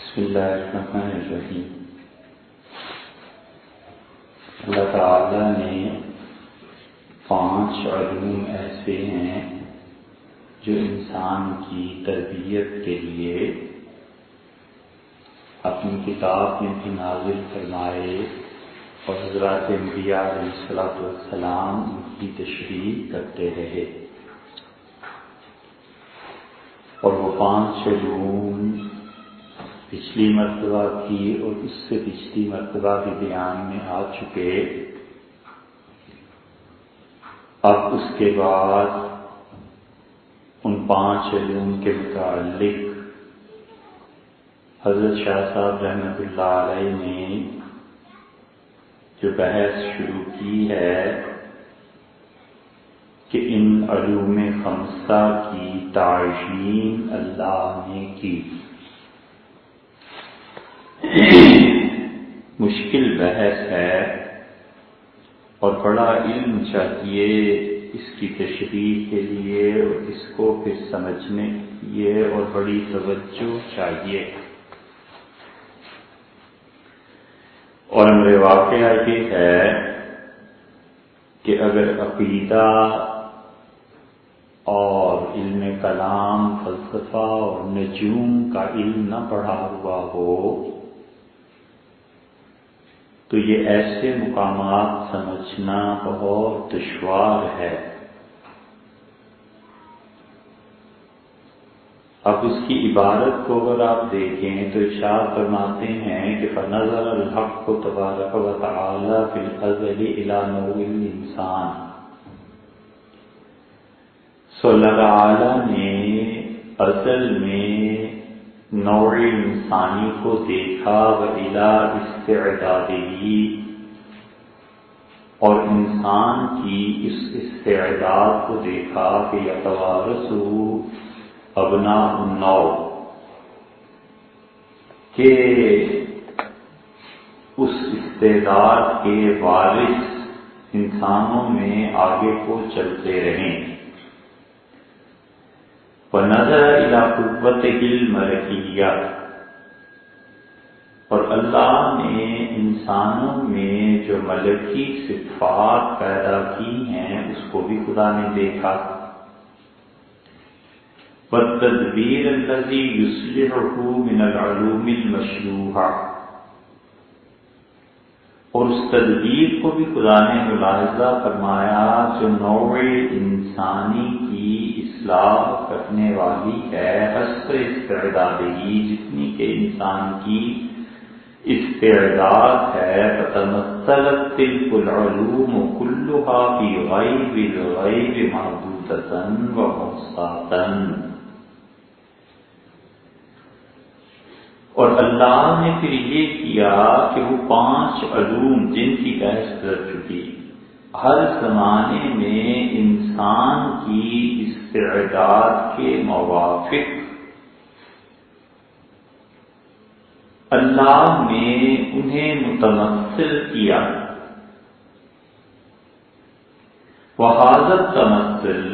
بسم اللہ الرحمن الرحیم۔ اللہ تعالی نے 5 علوم ایسے ہیں جو انسان کی تربیت کے لیے اپنی کتاب میں بھی نازل فرمائے اور حضرات انبیاء علیہ السلام ان کی تشریح کرتے رہے، اور وہ 5 علوم پچھلی مرتبہ کی اور اس سے پچھلی مرتبہ کے بیان میں آ چکے۔ اب اس کے بعد ان 5 علوم کے متعلق حضرت شاہ صاحب رحمۃ اللہ علیہ نے جو بحث شروع کی ہے کہ ان علوم 5 کی تعیین اللہ نے کی۔ مشکل بحث ہے اور بڑا علم چاہیے اس کی تشریح کے لیے، اور اس کو پھر سمجھنے کے لیے اور بڑی توجہ چاہیے۔ اور امر واقعہ یہ ہے کہ اگر عقیدہ اور علم کلام، فلسفہ اور نجوم کا علم نہ پڑھا ہوا ہو تو یہ ایسے مقامات سمجھنا بہت دشوار ہے۔ اب اس کی عبارت کو اگر آپ دیکھیں تو ارشاد فرماتے ہیں کہ فَنَظَرَ الْحَقُّ تَبَارَكَ وَتَعَالَى فِي الْأَزَلِ إِلَى نَوْعِ الْإِنسَانِ۔ سو اللہ تعالیٰ نے ازل میں نوع انسانی کو دیکھا، وَإِلَىٰ اسْتِعْدَادِهِ، اور انسان کی اس استعداد کو دیکھا کہ يَتَوَارَثُ أَبْنَاءُ النَّوْعِ، کہ اس استعداد کے وارث انسانوں میں آگے کو چلتے رہیں۔ وَنَظَرَ إِلَىٰ قُوَّتِهِ الْمَلَكِيَّةِ، اور اللہ نے انسانوں میں جو ملکی صفات پیدا کی ہیں اس کو بھی خدا نے دیکھا۔ وَالتَّدْبِيرَ الَّذِي يُصْلِحُهُ مِنَ الْعُلُومِ الْمَشْرُوعَةِ، اور اس تدبیر کو بھی خدا نے ملاحظہ فرمایا جو نوع انسانی کی اصلاح کرنے والی ہے، حسب استعدادہی، جتنی کہ انسان کی استعداد ہے۔ فتمثلت تلك العلوم كلها في غیب الغیب محدودة ومحصاة، اور اللہ نے پھر یہ کیا کہ وہ 5 علوم جن کی بحث کر چکی، ہر زمانے میں انسان کی استعداد کے موافق اللہ نے انہیں متمثل کیا۔ وَهَذَا التَّمَثُّلُ،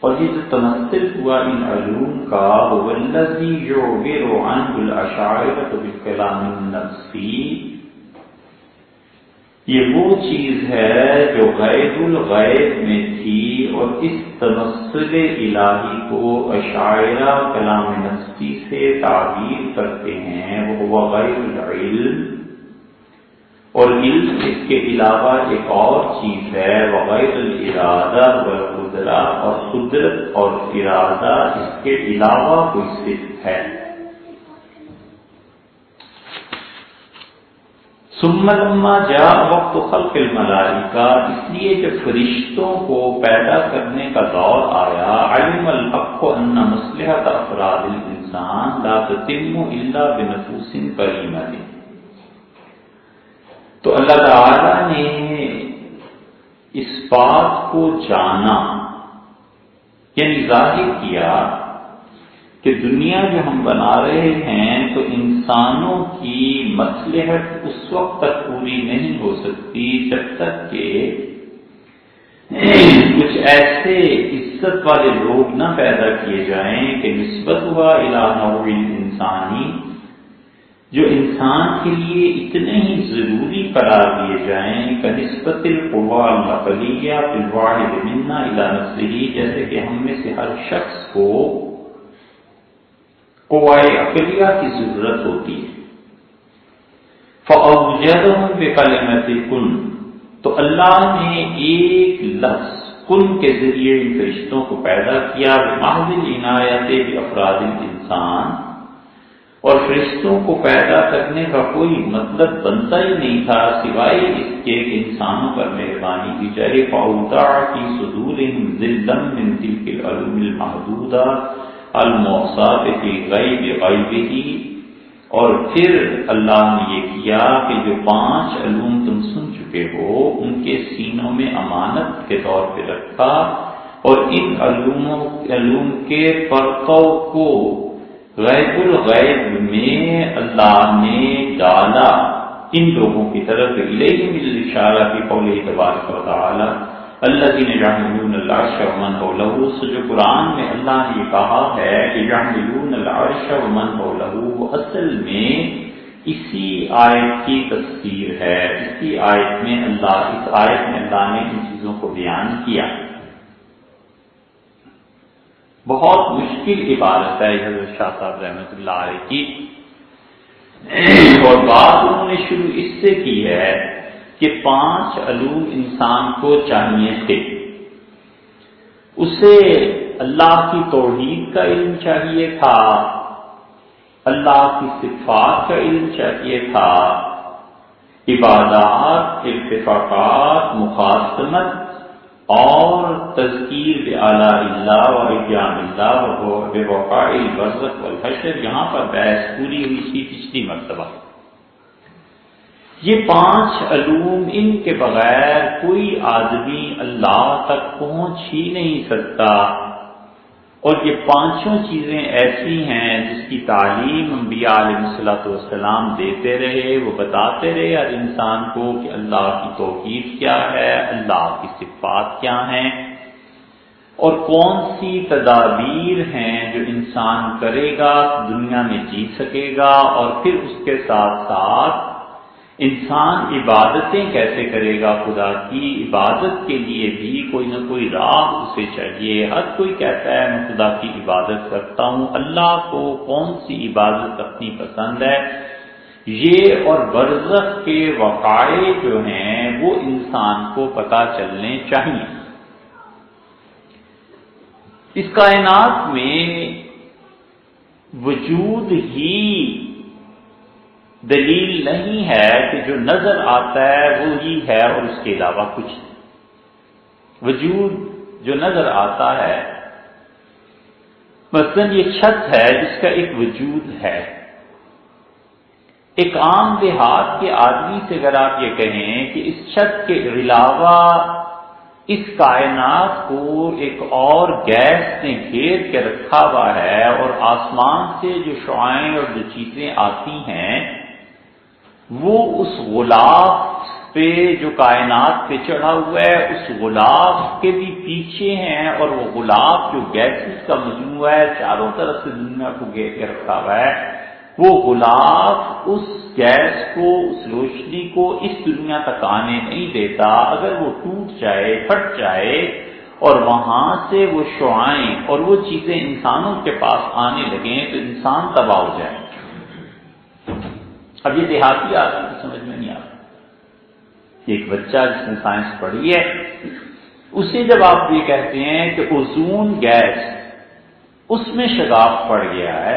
اور یہ جو تمثل ہوا ان علوم کا، هو الذي يعبر عنه الأشاعرة بالكلام النفسي، یہ وہ چیز ہے جو غیب الغیب میں تھی، اور اس تمثل الہی کو اشاعرہ کلام نفسی سے تعبیر کرتے ہیں۔ وہ غیب العلم، اور علم اس کے علاوہ ایک اور چیز ہے، وغیر الارادہ والقدرہ، اور قدرت اور ارادہ اس کے علاوہ کوئی صفت ہے۔ ثم لما جاء وقت خلق الملائکہ، اس لیے جب فرشتوں کو پیدا کرنے کا دور آیا، علم الحق ان مصلحۃ افراد الانسان لا تتم الا بنفوس کریمۃ، تو اللہ تعالی نے اس بات کو جانا، یعنی ظاہر کیا کہ دنیا جو ہم بنا رہے ہیں تو انسانوں کی مصلحت اس وقت تک پوری نہیں ہو سکتی جب تک کہ کچھ ایسے عزت والے لوگ نہ پیدا کیے جائیں کہ نسبت ہوا الی نوع انسانی، جو انسان کے لیے اتنے ہی ضروری قرار دیے جائیں کہ نسبت القوا العقلیہ فی الواحد منا الی نفسہ، جیسے کہ ہم میں سے ہر شخص کو قوائے عقلیہ کی ضرورت ہوتی ہے۔ فَأَوْجَدَهُمْ بِكَلِمَةِ كُن، تو اللہ نے ایک لفظ کن کے ذریعے ان فرشتوں کو پیدا کیا، بِمَحْضِ الْعِنَایَةِ بِأَفْرَادِ الْإِنسان، اور فرشتوں کو پیدا کرنے کا کوئی مطلب بنتا ہی نہیں تھا سوائے اس کے کہ انسانوں پر مہربانی کی جائے۔ فَأَوْضَعَ فِي صُدُورِهِمْ ذِلًّا مِّن تِلْكِ الْعُلُومِ الْمَحْدُودَةِ الْمُحْصَاةِ فِي غَیْبِ غَیْبِهِ، اور پھر اللہ نے یہ کیا کہ جو 5 علوم تم سن چکے ہو ان کے سینوں میں امانت کے طور پہ رکھا، اور ان علوم کے پرتو کو غیب الغیب میں اللہ نے ڈالا ان لوگوں کی طرف۔ الیہم الاشارہ فی قولہ تبارک و تعالی الذین یحملون العرش ومن حولہ، سے جو قرآن میں اللہ نے یہ کہا ہے کہ یحملون العرش ومن حولہ، اصل میں اسی آیت کی تفسیر ہے، اس آیت میں اللہ نے ان چیزوں کو بیان کیا۔ بہت مشکل عبارت ہے حضرت شاہ صاحب رحمۃ اللہ علیہ کی، اور بات انہوں نے شروع اس سے کی ہے کہ 5 علوم انسان کو چاہیے تھے۔ اسے اللہ کی توحید کا علم چاہیے تھا، اللہ کی صفات کا علم چاہیے تھا، عبادات، اتفاقات، مخاصمت اور تذکیر بآلاء اللہ و احیاء اللہ و بوقاء البرزخ والحشر، یہاں پر بحث پوری ہوئی تھی پچھلی مرتبہ۔ یہ 5 علوم، ان کے بغیر کوئی آدمی اللہ تک پہنچ ہی نہیں سکتا، اور یہ 5 چیزیں ایسی ہیں جس کی تعلیم انبیاء علیہ السلام دیتے رہے، وہ بتاتے رہے ہر انسان کو کہ اللہ کی توحید کیا ہے، اللہ کی صفات کیا ہیں، اور کون سی تدابیر ہیں جو انسان کرے گا دنیا میں جی سکے گا، اور پھر اس کے ساتھ ساتھ انسان عبادتیں کیسے کرے گا، خدا کی عبادت کے لیے بھی کوئی نہ کوئی راہ اسے چاہیے۔ ہر کوئی کہتا ہے میں خدا کی عبادت کرتا ہوں، اللہ کو کون سی عبادت اپنی پسند ہے، یہ اور برزخ کے وقائع جو ہیں وہ انسان کو پتہ چلنے چاہیے۔ اس کائنات میں وجود ہی دلیل نہیں ہے کہ جو نظر آتا ہے وہی ہے اور اس کے علاوہ کچھ نہیں۔ وجود جو نظر آتا ہے، مثلا یہ چھت ہے جس کا ایک وجود ہے۔ ایک عام دیہات کے آدمی سے اگر آپ یہ کہیں کہ اس چھت کے علاوہ اس کائنات کو ایک اور گیس نے گھیر کے رکھا ہوا ہے، اور آسمان سے جو شعاعیں اور جو چیزیں آتی ہیں وہ اس غلاف پہ جو کائنات پہ چڑھا ہوا ہے اس غلاف کے بھی پیچھے ہیں، اور وہ غلاف جو گیسز کا مجموعہ ہے چاروں طرف سے دنیا کو گھیر کے رکھا ہوا ہے، وہ غلاف اس گیس کو، اس روشنی کو اس دنیا تک آنے نہیں دیتا۔ اگر وہ ٹوٹ جائے، پھٹ جائے، اور وہاں سے وہ شعاعیں اور وہ چیزیں انسانوں کے پاس آنے لگیں تو انسان تباہ ہو جائے۔ اب یہ دیہاتی آدمی کی سمجھ میں نہیں آتا۔ ایک بچہ جس نے سائنس پڑھی ہے، اسے جب آپ یہ کہتے ہیں کہ اوزون گیس اس میں شگاف پڑ گیا ہے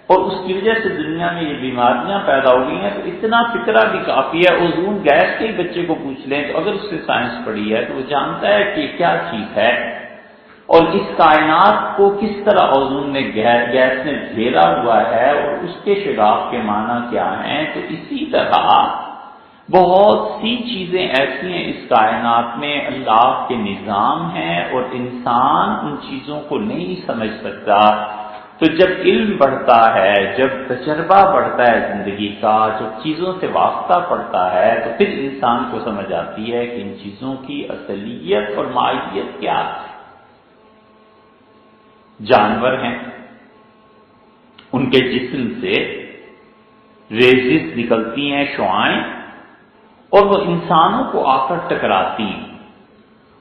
اور اس کی وجہ سے دنیا میں یہ بیماریاں پیدا ہو گئی ہیں، تو اتنا فکرہ بھی کافی ہے۔ اوزون گیس کے بچے کو پوچھ لیں تو اگر اس نے سائنس پڑھی ہے تو وہ جانتا ہے کہ کیا چیز ہے، اور اس کائنات کو کس طرح اوزون نے گیس نے گھیرا ہوا ہے اور اس کے شگاف کے معنی کیا ہیں۔ تو اسی طرح بہت سی چیزیں ایسی ہیں اس کائنات میں، اللہ کے نظام ہیں، اور انسان ان چیزوں کو نہیں سمجھ سکتا۔ تو جب علم بڑھتا ہے، جب تجربہ بڑھتا ہے زندگی کا، جب چیزوں سے واسطہ پڑتا ہے، تو پھر انسان کو سمجھ آتی ہے کہ ان چیزوں کی اصلیت اور ماہیت کیا ہے۔ جانور ہیں، ان کے جسم سے ریزز نکلتی ہیں، شعاعیں، اور وہ انسانوں کو آ کر ٹکراتی ہیں،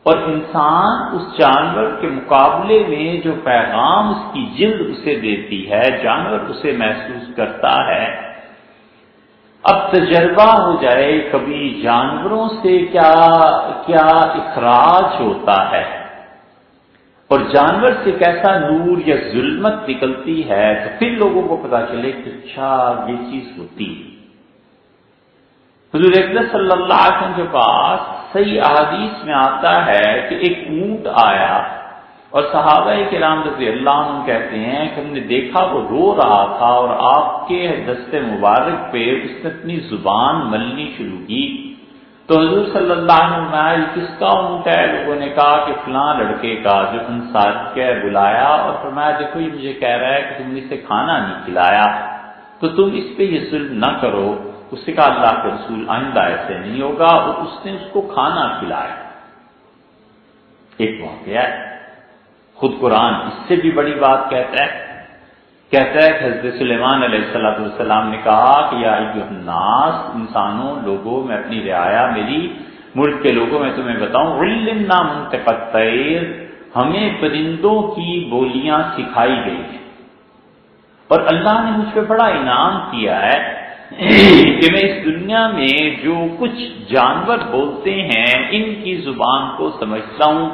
اور انسان اس جانور کے مقابلے میں جو پیغام اس کی جلد اسے دیتی ہے، جانور اسے محسوس کرتا ہے۔ اب تجربہ ہو جائے کبھی جانوروں سے کیا کیا اخراج ہوتا ہے اور جانور سے کیسا نور یا ظلمت نکلتی ہے، تو پھر لوگوں کو پتا چلے کہ اچھا یہ چیز ہوتی ہے۔ حضور اکرم صلی اللہ علیہ وسلم کے پاس صحیح احادیث میں آتا ہے کہ ایک اونٹ آیا اور صحابہ کرام رضی اللہ عنہ کہتے ہیں کہ ہم نے دیکھا وہ رو رہا تھا اور آپ کے دست مبارک پہ اس نے اپنی زبان ملنی شروع کی، تو حضور صلی اللہ علیہ وسلم نے یہ کس کا اونٹ ہے؟ لوگوں نے کہا کہ فلاں لڑکے کا جو انصار کے، بلایا اور فرمایا دیکھو یہ مجھے کہہ رہا ہے کہ تم نے اسے کھانا نہیں کھلایا، تو تم اس پہ یہ ظلم نہ کرو۔ اس سے کہا اللہ کے رسول آئندہ ایسے نہیں ہوگا، اور اس نے اس کو کھانا کھلایا۔ ایک واقعہ ہے، خود قرآن اس سے بھی بڑی بات کہتا ہے کہ حضرت سلیمان علیہ السلام نے کہا کہ یا ایھا الناس، انسانوں، لوگوں، میں اپنی رعایا، میری ملک کے لوگوں میں تمہیں بتاؤں، علمنا منطق الطیر، ہمیں پرندوں کی بولیاں سکھائی گئی ہیں، اور اللہ نے مجھ پہ بڑا انعام کیا ہے کہ میں اس دنیا میں جو کچھ جانور بولتے ہیں ان کی زبان کو سمجھتا ہوں۔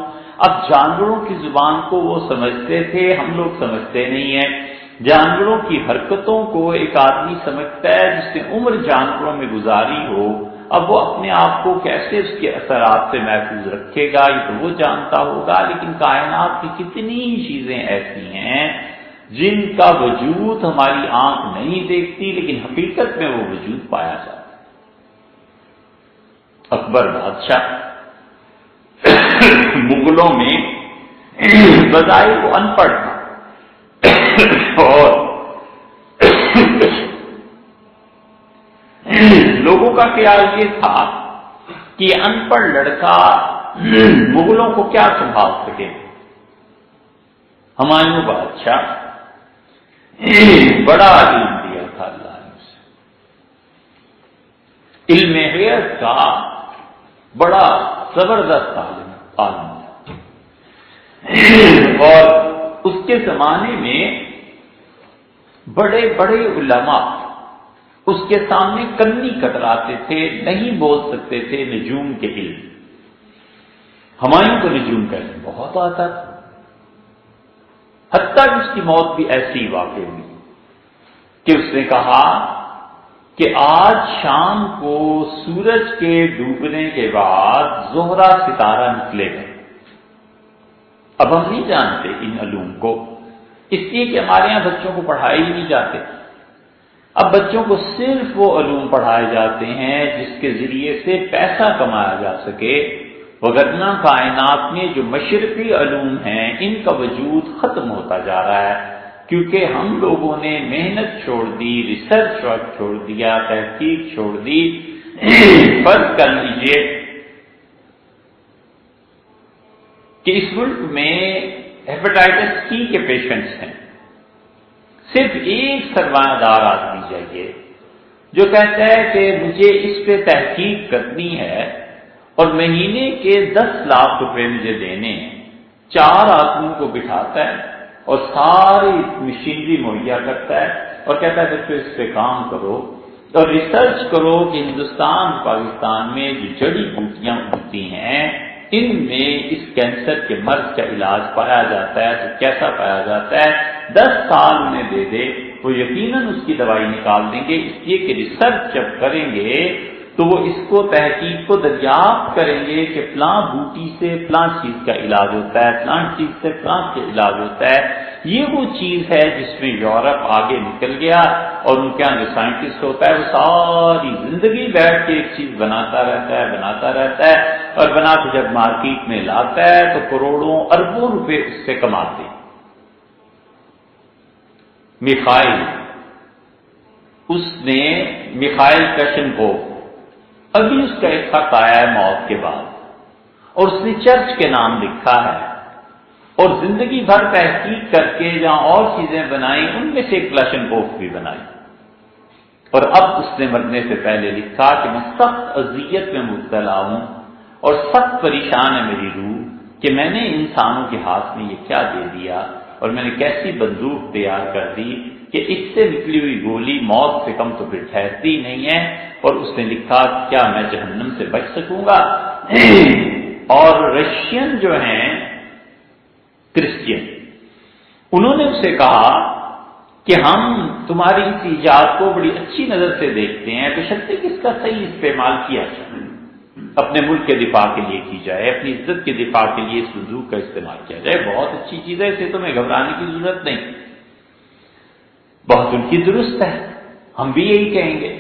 اب جانوروں کی زبان کو وہ سمجھتے تھے، ہم لوگ سمجھتے نہیں ہیں۔ جانوروں کی حرکتوں کو ایک آدمی سمجھتا ہے جس نے عمر جانوروں میں گزاری ہو، اب وہ اپنے آپ کو کیسے اس کے اثرات سے محفوظ رکھے گا یہ تو وہ جانتا ہوگا، لیکن کائنات کی کتنی چیزیں ایسی ہیں جن کا وجود ہماری آنکھ نہیں دیکھتی لیکن حقیقت میں وہ وجود پایا جاتا ہے۔ اکبر بادشاہ مغلوں میں بظاہر وہ ان پڑھ تھا اور لوگوں کا خیال یہ تھا کہ ان پڑھ لڑکا مغلوں کو کیا سنبھال سکے۔ ہمایوں بادشاہ بڑا علم دیا تھا اللہ نے اسے، علم غیب کا بڑا زبردست عالم اور اس کے زمانے میں بڑے بڑے علماء اس کے سامنے کنی کتراتے تھے، نہیں بول سکتے تھے نجوم کے علم۔ ہمایوں کو نجوم کا علم بہت آتا تھا، حتیٰ کہ اس کی موت بھی ایسی واقع ہوئی کہ اس نے کہا کہ آج شام کو سورج کے ڈوبنے کے بعد زہرہ ستارہ نکلے گا۔ اب ہم نہیں جانتے ان علوم کو، اس لیے کہ ہمارے یہاں بچوں کو پڑھائے ہی نہیں جاتے۔ اب بچوں کو صرف وہ علوم پڑھائے جاتے ہیں جس کے ذریعے سے پیسہ کمایا جا سکے، وگرنہ کائنات میں جو مشرقی علوم ہیں ان کا وجود ختم ہوتا جا رہا ہے، کیونکہ ہم لوگوں نے محنت چھوڑ دی، ریسرچ ورک چھوڑ دیا، تحقیق چھوڑ دی۔ فرض کر لیجئے کہ اس ملک میں ہیپاٹائٹس سی کے پیشنٹس ہیں، صرف ایک سرمایہ دار آدمی چاہیے جو کہتا ہے کہ مجھے اس پہ تحقیق کرنی ہے اور مہینے کے 10 لاکھ روپے مجھے دینے ہیں، 4 آدمیوں کو بٹھاتا ہے اور ساری مشینری مہیا کرتا ہے اور کہتا ہے بچوں اس پہ کام کرو اور ریسرچ کرو کہ ہندوستان پاکستان میں جو جڑی بوٹیاں ہوتی ہیں ان میں اس کینسر کے مرض کا علاج پایا جاتا ہے، تو کیسا پایا جاتا ہے؟ 10 سال انہیں دے دے وہ یقیناً اس کی دوائی نکال دیں گے، اس لیے کہ ریسرچ جب کریں گے تو وہ اس کو تحقیق کو دریافت کریں گے کہ فلاں بوٹی سے فلاں چیز کا علاج ہوتا ہے، فلاں چیز سے فلاں کا علاج ہوتا ہے۔ یہ وہ چیز ہے جس میں یورپ آگے نکل گیا اور ان کے یہاں جو سائنٹسٹ ہوتا ہے وہ ساری زندگی بیٹھ کے ایک چیز بناتا رہتا ہے اور بنا کے جب مارکیٹ میں لاتا ہے تو کروڑوں اربوں روپے اس سے کماتے ہیں۔ میخائل کشنکوف، ابھی اس کا ایک خط آیا ہے موت کے بعد اور اس نے چرچ کے نام لکھا ہے اور زندگی بھر تحقیق کر کے جہاں اور چیزیں بنائی ان میں سے ایک کلاشنکوف بھی بنائی۔ اور اب اس نے مرنے سے پہلے لکھا کہ میں سخت اذیت میں مبتلا ہوں اور سخت پریشان ہے میری روح کہ میں نے انسانوں کے ہاتھ میں یہ کیا دے دیا اور میں نے کیسی بندوق تیار کر دی کہ اس سے نکلی ہوئی گولی موت سے کم تو پھر ٹھہرتی نہیں ہے. اور اس نے لکھا کیا میں جہنم سے بچ سکوں گا؟ اور رشین جو ہیں کرسچین، انہوں نے اسے کہا کہ ہم تمہاری اس ایجاد کو بڑی اچھی نظر سے دیکھتے ہیں، بشرطے کہ اس کا صحیح استعمال کیا جائے، اپنے ملک کے دفاع کے لیے کی جائے، اپنی عزت کے دفاع کے لیے اس بندوق کا استعمال کیا جائے. بہت اچھی چیز ہے، اسے تمہیں گھبرانے کی ضرورت نہیں، بہت ان کی درست ہے، ہم بھی یہی کہیں گے.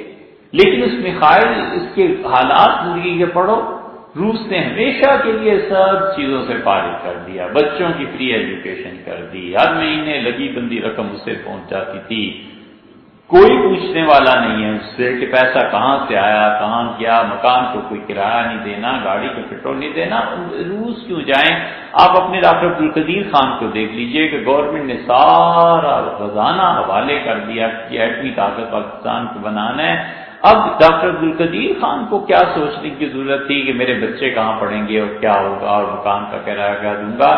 لیکن اس میخائیل اس کے حالات زندگی کے پڑھو، روس نے ہمیشہ کے لیے سب چیزوں سے فارغ کر دیا، بچوں کی فری ایجوکیشن کر دی، ہر مہینے لگی بندی رقم اس سے پہنچ جاتی تھی، کوئی پوچھنے والا نہیں ہے اس سے کہ پیسہ کہاں سے آیا، کہاں گیا، مکان کو کوئی کرایہ نہیں دینا، گاڑی کو پیٹرول نہیں دینا. روس کیوں جائیں؟ آپ اپنے ڈاکٹر عبدالقدیر خان کو دیکھ لیجئے کہ گورنمنٹ نے سارا خزانہ حوالے کر دیا کہ ایٹمی طاقت پاکستان کو بنانا ہے. اب ڈاکٹر عبدالقدیر خان کو کیا سوچنے کی ضرورت تھی کہ میرے بچے کہاں پڑھیں گے اور کیا ہوگا اور مکان کا کرایہ کیا دوں گا.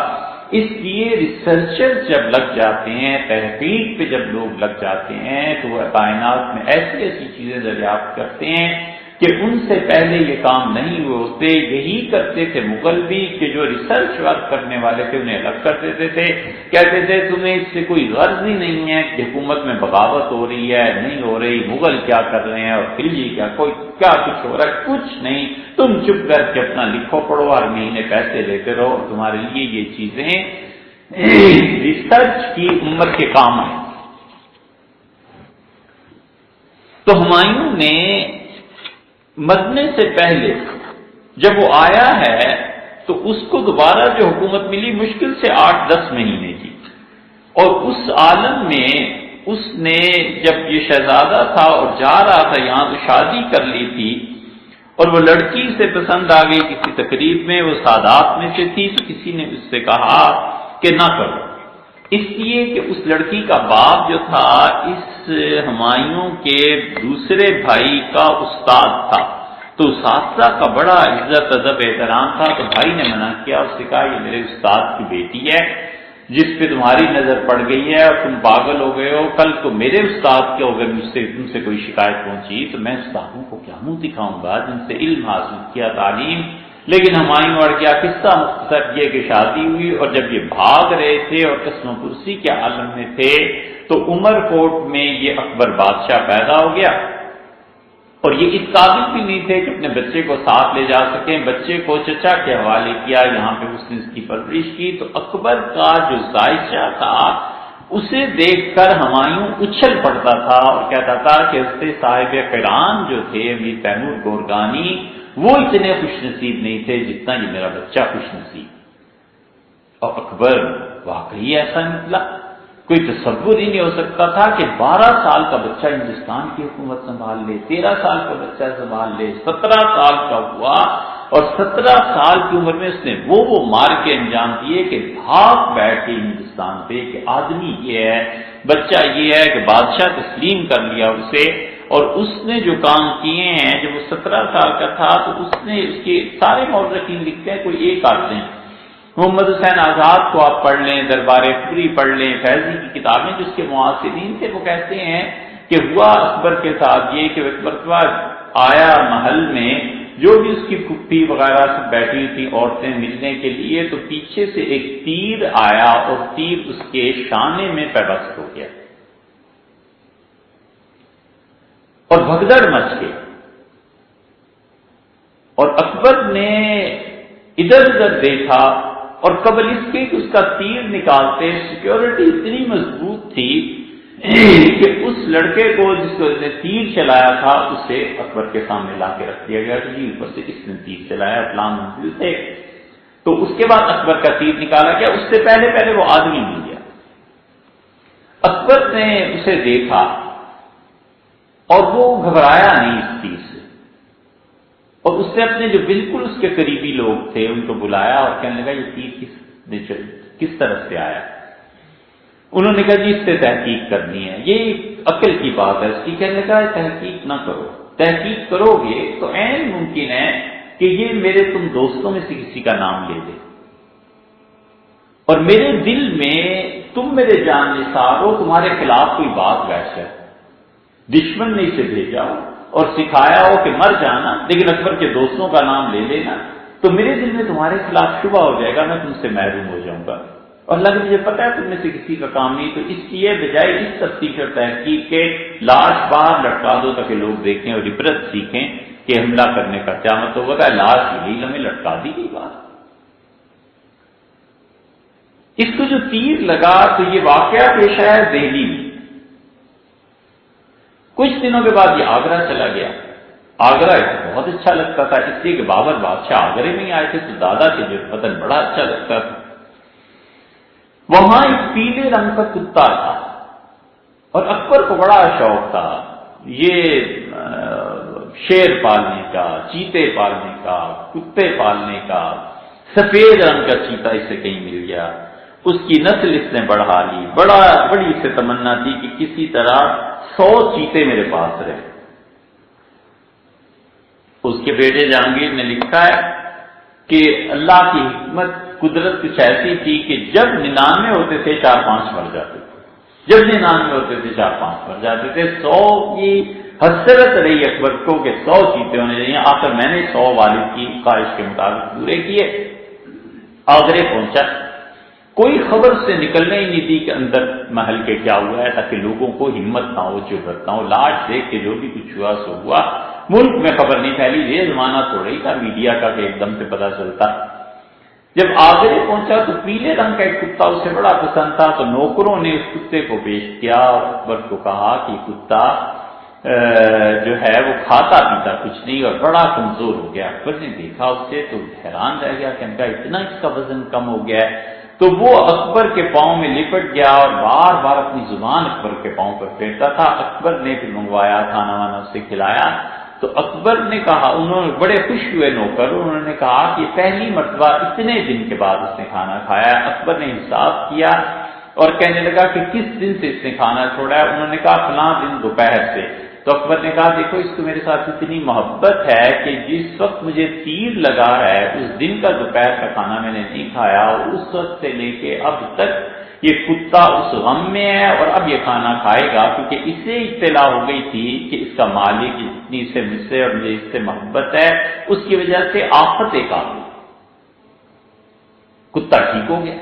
اس لیے ریسرچر جب لگ جاتے ہیں، تحقیق پہ جب لوگ لگ جاتے ہیں تو وہ کائنات میں ایسی ایسی چیزیں دریافت کرتے ہیں کہ ان سے پہلے یہ کام نہیں ہوتے. یہی کرتے تھے مغل بھی کہ جو ریسرچ ورک کرنے والے تھے انہیں الگ کر دیتے تھے، کہتے تھے تمہیں اس سے کوئی غرض ہی نہیں ہے کہ حکومت میں بغاوت ہو رہی ہے نہیں ہو رہی، مغل کیا کر رہے ہیں اور خلجی کیا کچھ ہو رہا ہے، کچھ نہیں، تم چپ کر کے اپنا لکھو پڑھو، ہر مہینے پیسے لیتے رہو، تمہارے لیے یہ چیزیں ریسرچ کی امت کے کام ہیں. تو ہمایوں نے مرنے سے پہلے جب وہ آیا ہے تو اس کو دوبارہ جو حکومت ملی مشکل سے 8-10 مہینے کی، اور اس عالم میں اس نے جب یہ شہزادہ تھا اور جا رہا تھا یہاں تو شادی کر لی تھی، اور وہ لڑکی سے پسند آ گئی کسی تقریب میں، وہ سادات میں سے تھی، تو کسی نے اس سے کہا کہ نہ کرو، اس لیے کہ اس لڑکی کا باپ جو تھا اس ہمایوں کے دوسرے بھائی کا استاد تھا، تو اساتذہ کا بڑا عزت ادب احترام تھا. تو بھائی نے منع کیا، اس سے کہا یہ میرے استاد کی بیٹی ہے جس پہ تمہاری نظر پڑ گئی ہے اور تم پاگل ہو گئے ہو، کل کو میرے استاد کے اگر تم سے کوئی شکایت پہنچی تو میں استادوں کو کیا منہ دکھاؤں گا جن سے علم حاصل کیا، تعلیم. لیکن ہمایوں اڑ گیا. قصہ مختصر یہ کہ شادی ہوئی اور جب یہ بھاگ رہے تھے اور قسم و کرسی کے عالم میں تھے تو عمر کوٹ میں یہ اکبر بادشاہ پیدا ہو گیا، اور یہ اس قابل بھی نہیں تھے کہ اپنے بچے کو ساتھ لے جا سکیں. بچے کو چچا کے حوالے کیا، یہاں پہ اس نے اس کی پرورش کی. تو اکبر کا جو زائچہ تھا اسے دیکھ کر ہمایوں اچھل پڑتا تھا اور کہتا تھا کہ اس سے صاحب قرآن جو تھے میر تیمور گورگانی وہ اتنے خوش نصیب نہیں تھے جتنا یہ میرا بچہ خوش نصیب. اور اکبر واقعی ایسا نکلا، کوئی تصور ہی نہیں ہو سکتا تھا کہ 12 سال کا بچہ ہندوستان کی حکومت سنبھال لے، 13 سال کا بچہ سنبھال لے، 17 سال کا ہوا اور 17 سال کی عمر میں اس نے وہ مار کے انجام دیے کہ بھاگ بیٹھے ہندوستان پہ کہ آدمی یہ ہے، بچہ یہ ہے کہ بادشاہ تسلیم کر لیا اسے. اور اس نے جو کام کیے ہیں جب وہ 17 سال کا تھا تو اس نے اس کے سارے مورخین لکھتے ہیں، کوئی ایک آتے ہیں. محمد حسین آزاد کو آپ پڑھ لیں، دربار پوری پڑھ لیں، فیضی کی کتابیں جس کے معاصرین تھے وہ کہتے ہیں کہ ہوا اکبر کے ساتھ یہ کہ مرتبہ آیا محل میں، جو بھی اس کی پھپھی وغیرہ سب بیٹھی تھی عورتیں ملنے کے لیے، تو پیچھے سے ایک تیر آیا اور تیر اس کے شانے میں پیوست ہو گیا اور بھگدڑ مچ گئی. اور اکبر نے ادھر ادھر دیکھا اور قبل اس کے کہ اس کا تیر نکالتے سیکیورٹی اتنی مضبوط تھی کہ اس لڑکے کو جس کو نے تیر چلایا تھا اسے اکبر کے سامنے لا کے رکھ دیا گیا کہ جی اوپر سے کس نے تیر چلایا، فلاں منزل سے. تو اس کے بعد اکبر کا تیر نکالا گیا. اس سے پہلے وہ آدمی مل گیا. اکبر نے اسے دیکھا اور وہ گھبرایا نہیں اس تیر سے، اور اس نے اپنے جو بالکل اس کے قریبی لوگ تھے ان کو بلایا اور کہنے لگا یہ تیر کس طرف سے آیا. انہوں نے کہا جی اس سے تحقیق کرنی ہے، یہ عقل کی بات ہے اس کی، کہنے کا تحقیق نہ کرو، تحقیق کرو گے تو عین ممکن ہے کہ یہ میرے تم دوستوں میں سے کسی کا نام لے دے، اور میرے دل میں تم میرے جان نثار ہو، تمہارے خلاف کوئی بات ویسا ہے، دشمن نے اسے بھیجا ہو اور سکھایا ہو کہ مر جانا لیکن اکبر کے دوستوں کا نام لے لینا، تو میرے دل میں تمہارے خلاف شبہ ہو جائے گا، میں تم سے محروم ہو جاؤں گا، اور اللہ مجھے پتا ہے تم میں سے کسی کا کام نہیں، تو اس لیے بجائے اس تفتیش اور تحقیق کے لاش باہر لٹکا دو تاکہ لوگ دیکھیں اور عبرت سیکھیں کہ حملہ کرنے کا کیا مطلب ہوتا ہے، لاش ہی ہمیں لٹکا دی گئی بات۔ اس کو جو تیر لگا تو یہ واقعہ پیش آیا دہلی میں، کچھ دنوں کے بعد یہ آگرہ چلا گیا۔ آگرہ بہت اچھا لگتا تھا اس لیے کہ بابر بادشاہ آگرے میں ہی آئے تھے تو دادا کے جو وطن بڑا اچھا لگتا تھا۔ وہاں ایک پیلے رنگ کا کتا تھا اور اکبر کو بڑا شوق تھا یہ شیر پالنے کا، چیتے پالنے کا، کتے پالنے کا۔ سفید رنگ کا چیتا اسے کہیں مل گیا، اس کی نسل اس نے بڑھا لی، بڑی اسے تمنا تھی کہ کسی طرح 100 چیتے میرے پاس رہے۔ اس کے بیٹے جہانگیر نے لکھا ہے کہ اللہ کی حکمت قدرت کچھ ایسی تھی کہ جب 99 ہوتے تھے 4-5 مر جاتے تھے، جب 99 ہوتے تھے 4-5 مر جاتے تھے۔ 100 کی حسرت رہی اکبر کو کہ 100 چیتے ہونے چاہیے، آخر میں نے 100 والد کی خواہش کے مطابق پورے کیے۔ آگرے پہنچا، کوئی خبر سے نکلنے ہی نہیں تھی کہ اندر محل کے کیا ہوا ہے، تاکہ لوگوں کو ہمت نہ ہو، جرأت نہ ہو، لاش دیکھ کے جو بھی کچھ ہوا سو ہوا، ملک میں خبر نہیں پھیلی۔ یہ زمانہ تھوڑا ہی تھا میڈیا کا کہ ایک دم سے پتہ چلتا۔ جب آگرے پہنچا تو پیلے رنگ کا ایک کتا اسے بڑا پسند تھا، تو نوکروں نے اس کتے کو پیش کیا اور اکبر کو کہا کہ کتا جو ہے وہ کھاتا پیتا کچھ نہیں اور بڑا کمزور ہو گیا۔ اکبر نے دیکھا اسے تو حیران رہ گیا کہ ان کا اتنا اس کا وزن کم ہو گیا ہے، تو وہ اکبر کے پاؤں میں لپٹ گیا اور بار بار اپنی زبان اکبر کے پاؤں پر پھیرتا تھا۔ اکبر نے پھر منگوایا، کھانا وانا اسے کھلایا، تو اکبر نے کہا، انہوں نے بڑے خوش ہوئے نوکر، انہوں نے کہا کہ پہلی مرتبہ اتنے دن کے بعد اس نے کھانا کھایا۔ اکبر نے حساب کیا اور کہنے لگا کہ کس دن سے اس نے کھانا چھوڑا ہے؟ انہوں نے کہا فلاں دن دوپہر سے۔ تو اکبر نے کہا دیکھو اس کو میرے ساتھ اتنی محبت ہے کہ جس وقت مجھے تیر لگا ہے اس دن کا دوپہر کا کھانا میں نے نہیں کھایا، اور اس وقت سے لے کے اب تک یہ کتا اس غم میں ہے اور اب یہ کھانا کھائے گا، کیونکہ اسے اطلاع ہو گئی تھی کہ اس کا مالک اتنی سے مجھ سے اور مجھے اس سے محبت ہے، اس کی وجہ سے آفت ایک آ گئی۔ کتا ٹھیک ہو گیا،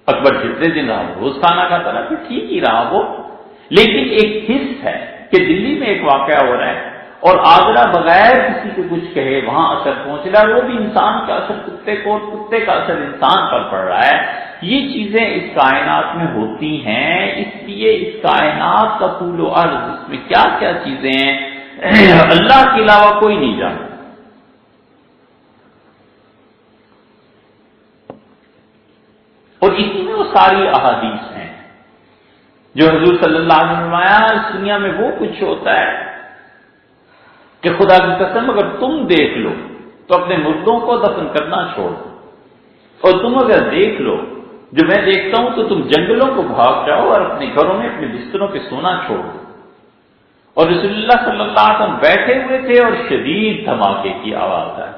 اکبر جتنے دن رہا روز کھانا کھاتا رہا، پھر ٹھیک ہی رہا وہ۔ لیکن ایک حس ہے کہ دلی میں ایک واقعہ ہو رہا ہے اور آگرہ بغیر کسی کو کچھ کہے وہاں اثر پہنچ رہا ہے، وہ بھی انسان کا اثر کتے کو اور کتے کا اثر انسان پر پڑ رہا ہے۔ یہ چیزیں اس کائنات میں ہوتی ہیں، اس لیے اس کائنات کا طول و عرض، اس میں کیا کیا چیزیں ہیں اللہ کے علاوہ کوئی نہیں جانتا۔ اور اسی میں وہ ساری احادیث ہیں جو حضور صلی اللہ علیہ وسلم نے فرمایا اس دنیا میں وہ کچھ ہوتا ہے کہ خدا کی قسم اگر تم دیکھ لو تو اپنے مردوں کو دفن کرنا چھوڑ دو، اور تم اگر دیکھ لو جو میں دیکھتا ہوں تو تم جنگلوں کو بھاگ جاؤ اور اپنے گھروں میں اپنے بستروں پہ سونا چھوڑ دو۔ اور رسول اللہ صلی اللہ علیہ وسلم بیٹھے ہوئے تھے اور شدید دھماکے کی آواز آئی،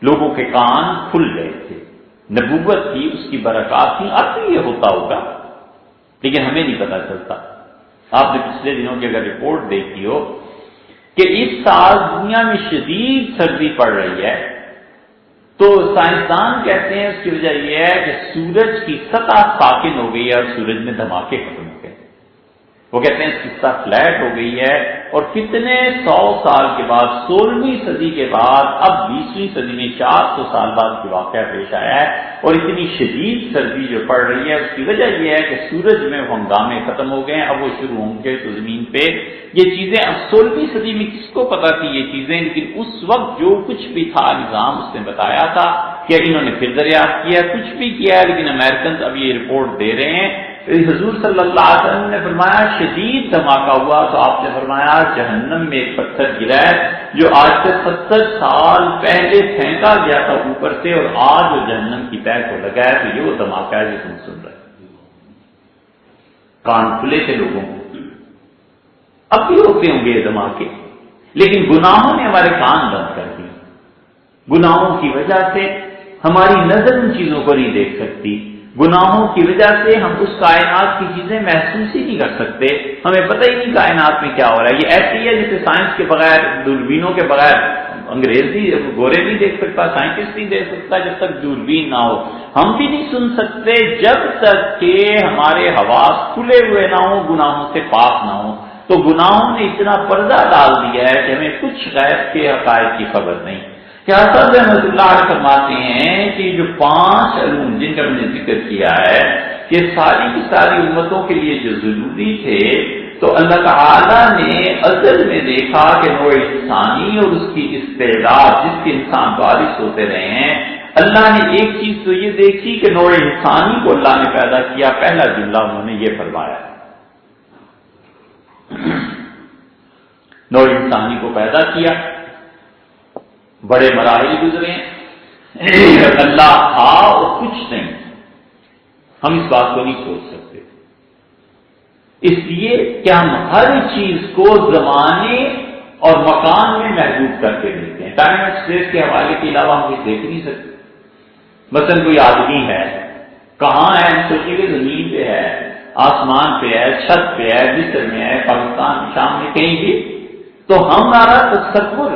لوگوں کے کان کھل گئے تھے، نبوت تھی، اس کی برکات تھی، اب بھی یہ ہوتا ہوگا لیکن ہمیں نہیں پتا چلتا۔ آپ نے پچھلے دنوں کی اگر رپورٹ دیکھی ہو کہ اس سال دنیا میں شدید سردی پڑ رہی ہے، تو سائنسدان کہتے ہیں اس کی وجہ یہ ہے کہ سورج کی سطح ساکن ہو گئی ہے اور سورج میں دھماکے ختم ہو گئے۔ وہ کہتے ہیں اس کی سطح فلیٹ ہو گئی ہے، اور کتنے 100 سال کے بعد 16ویں صدی کے بعد اب 20ویں صدی میں 400 سال بعد کی واقعہ پیش آیا ہے، اور اتنی شدید سردی جو پڑ رہی ہے اس کی وجہ یہ ہے کہ سورج میں ہنگامے ختم ہو گئے ہیں، اب وہ شروع ہوں گے تو زمین پہ یہ چیزیں۔ اب 16ویں صدی میں کس کو پتا تھی یہ چیزیں، لیکن اس وقت جو کچھ بھی تھا نظام اس نے بتایا تھا کہ انہوں نے پھر دریافت کیا، کچھ بھی کیا ہے، لیکن امریکنز اب یہ رپورٹ دے رہے ہیں۔ حضور صلی اللہ علیہ وسلم نے فرمایا شدید دھماکہ ہوا تو آپ نے فرمایا جہنم میں ایک پتھر گرا ہے جو آج سے 70 سال پہلے پھینکا گیا تھا اوپر سے، اور آج وہ جہنم کی تہہ کو لگا ہے، تو یہ وہ دھماکہ ہے جو تم سن رہے۔ کان کھلے تھے لوگوں کو، اب بھی ہوتے ہوں گے یہ دھماکے، لیکن گناہوں نے ہمارے کان بند کر دیے۔ گناہوں کی وجہ سے ہماری نظر ان چیزوں کو نہیں دیکھ سکتی، گناہوں کی وجہ سے ہم اس کائنات کی چیزیں محسوس ہی نہیں کر سکتے، ہمیں پتہ ہی نہیں کائنات میں کیا ہو رہا ہے۔ یہ ایسی ہے جیسے سائنس کے بغیر، دوربینوں کے بغیر انگریز بھی گورے نہیں دیکھ سکتا، سائنٹسٹ نہیں دیکھ سکتا جب تک دوربین نہ ہو، ہم بھی نہیں سن سکتے جب تک کہ ہمارے حواس کھلے ہوئے نہ ہوں، گناہوں سے پاک نہ ہوں۔ تو گناہوں نے اتنا پردہ ڈال دیا ہے کہ ہمیں کچھ غیب کے حقائق کی خبر نہیں۔ کیا حضرت رحمۃ اللہ علیہ فرماتے ہیں کہ جو 5 علوم جن کا میں نے ذکر کیا ہے کہ ساری کی ساری امتوں کے لیے جو ضروری تھے، تو اللہ تعالیٰ نے ازل میں دیکھا کہ نوع انسانی اور اس کی استعداد جس کے انسان وارث ہوتے رہے ہیں، اللہ نے ایک چیز تو یہ دیکھی کہ نوع انسانی کو اللہ نے پیدا کیا، پہلا جملہ انہوں نے یہ فرمایا، نوع انسانی کو پیدا کیا، بڑے مراحل گزرے ہیں، اللہ تھا اور کچھ نہیں، ہم اس بات کو نہیں سوچ سکتے، اس لیے کہ ہم ہر چیز کو زمانے اور مکان میں محدود کر کے دیکھتے ہیں، ٹائم اینڈ اسپیس کے حوالے کے علاوہ ہم کچھ دیکھ نہیں سکتے۔ مثلا کوئی آدمی ہے، کہاں ہے، ہم سوچیں گے زمین پہ ہے، آسمان پہ ہے، چھت پہ ہے، مصر میں ہے، پاکستان شام میں کہیں بھی، تو ہمارا تصور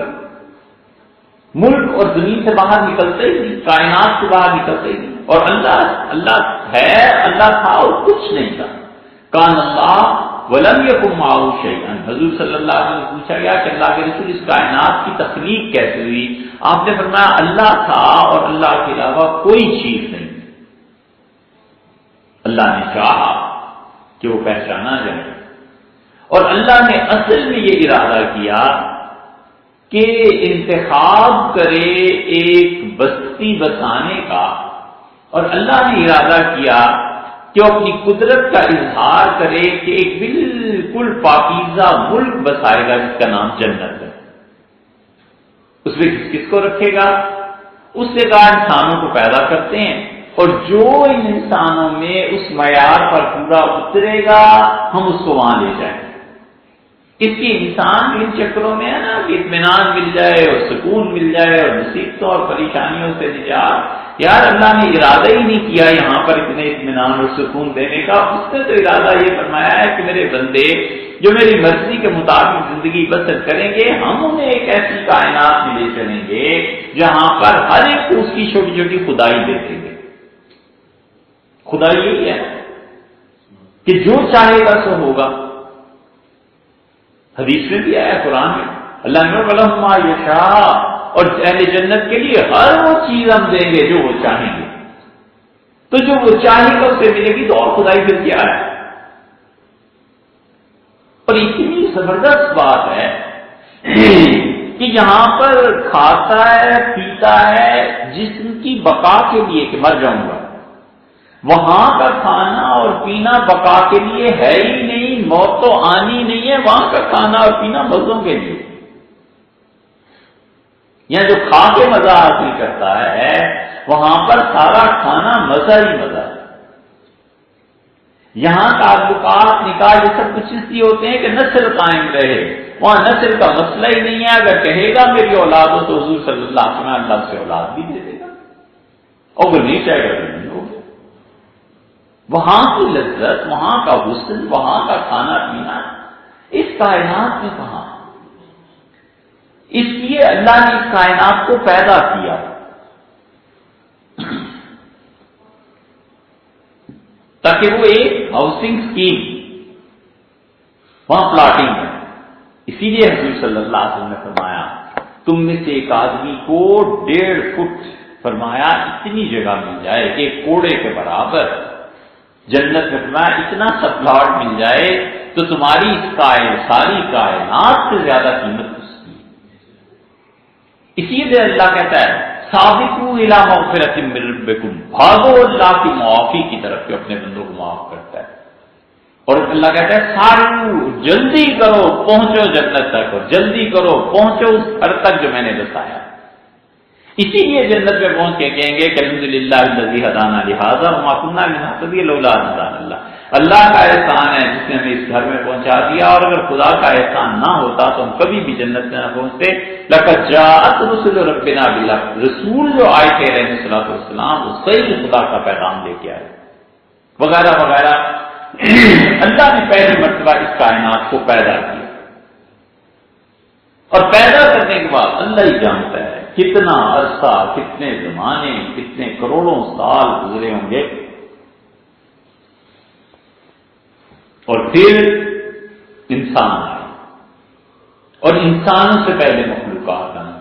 ملک اور زمین سے باہر نکلتے ہی نہیں، کائنات سے باہر نکلتے ہی نہیں، اور اللہ ہے، اللہ تھا اور کچھ نہیں تھا۔ کان اللہ ولم یکن معہ شیئا، حضور صلی اللہ علیہ وسلم سے پوچھا گیا کہ اللہ کے رسول اس کائنات کی تخلیق کیسے ہوئی؟ آپ نے فرمایا اللہ تھا اور اللہ کے علاوہ کوئی چیز نہیں۔ اللہ نے چاہا کہ وہ پہچانا جائے، اور اللہ نے اصل میں یہ ارادہ کیا کہ انتخاب کرے ایک بستی بسانے کا، اور اللہ نے ارادہ کیا کہ وہ اپنی قدرت کا اظہار کرے کہ ایک بالکل پاکیزہ ملک بسائے گا جس کا نام جنت ہے۔ اس میں کس کو رکھے گا؟ اس سے کہا انسانوں کو پیدا کرتے ہیں، اور جو ان انسانوں میں اس معیار پر پورا اترے گا ہم اس کو وہاں لے جائیں گے۔ اس کی انسان ان چکروں میں ہے نا کہ اطمینان مل جائے اور سکون مل جائے اور مصیبتوں اور پریشانیوں سے نجات، یار اللہ نے ارادہ ہی نہیں کیا یہاں پر اتنے اطمینان اور سکون دینے کا، اس نے تو ارادہ یہ فرمایا ہے کہ میرے بندے جو میری مرضی کے مطابق زندگی بسر کریں گے، ہم انہیں ایک ایسی کائنات میں لے چلیں گے جہاں پر ہر ایک کو اس کی چھوٹی چھوٹی خدائی دے دیں گے۔ خدائی یہی ہے کہ جو چاہے گا سو ہوگا، حدیث میں بھی آیا، قرآن میں اللہ نے وَلَهُمْ مَا يَشَاءُ، اور اہل جنت کے لیے ہر وہ چیز ہم دیں گے جو وہ چاہیں گے، تو جو وہ چاہے گا اسے ملے گی، تو اور خدائی پھر کیا ہے؟ اور اتنی زبردست بات ہے کہ یہاں پر کھاتا ہے پیتا ہے جسم کی بقا کے لیے کہ مر جاؤں گا، وہاں کا کھانا اور پینا بقا کے لیے ہے ہی نہیں، موت تو آنی نہیں ہے، وہاں کا کھانا اور پینا مزوں کے لیے، یہاں جو کھا کے مزہ حاصل کرتا ہے وہاں پر سارا کھانا مزہ ہی مزہ ہے۔ یہاں تعلقات نکاح یہ سب کچھ اس لیے ہوتے ہیں کہ نسل قائم رہے، وہاں نسل کا مسئلہ ہی نہیں ہے، اگر کہے گا میری اولاد ہو تو حضور صلی اللہ علیہ وسلم اللہ سے اولاد بھی دے دے گا، اور وہ نہیں چاہے گا تو نہیں ہوگا۔ وہاں کی لذت، وہاں کا حسن، وہاں کا کھانا پینا اس کائنات میں کہاں؟ اس لیے اللہ نے اس کائنات کو پیدا کیا تاکہ وہ ایک ہاؤسنگ اسکیم، وہاں پلاٹنگ ہے۔ اسی لیے حضور صلی اللہ علیہ وسلم نے فرمایا تم میں سے ایک آدمی کو 1.5 فٹ فرمایا اتنی جگہ مل جائے کہ ایک کوڑے کے برابر جنت میں، فرمایا اتنا سا پلاٹ مل جائے تو تمہاری اس ساری کائنات سے زیادہ قیمت اس کی۔ اسی لیے اللہ کہتا ہے سابقوا الی مغفرۃ من ربکم، بھاگو اللہ کی معافی کی طرف کہ اپنے بندوں کو معاف کرتا ہے، اور اللہ کہتا ہے سارو، جلدی کرو پہنچو جنت تک، اور جلدی کرو پہنچو اس گھر تک جو میں نے بتایا۔ اسی لیے جنت میں پہنچ کے کہیں گے کہ الحمدللہ الذی ہدانا لہذا وما کنا لنہتدی لولا ان ہدانا اللہ، اللہ کا احسان ہے جس نے ہمیں اس گھر میں پہنچا دیا، اور اگر خدا کا احسان نہ ہوتا تو ہم کبھی بھی جنت میں نہ پہنچتے۔ لقد جاءت رسل ربنا بالحق، رسول جو آئے تھے علیہ الصلوۃ والسلام وہ صحیح خدا کا پیغام لے کے آئے وغیرہ وغیرہ۔ اللہ نے پہلی مرتبہ اس کائنات کو پیدا کیا، اور پیدا کرنے کے بعد اللہ ہی جانتا ہے کتنا عرصہ، کتنے زمانے، کتنے کروڑوں سال گزرے ہوں گے، اور پھر انسان آئے، اور انسانوں سے پہلے مخلوقات آئے۔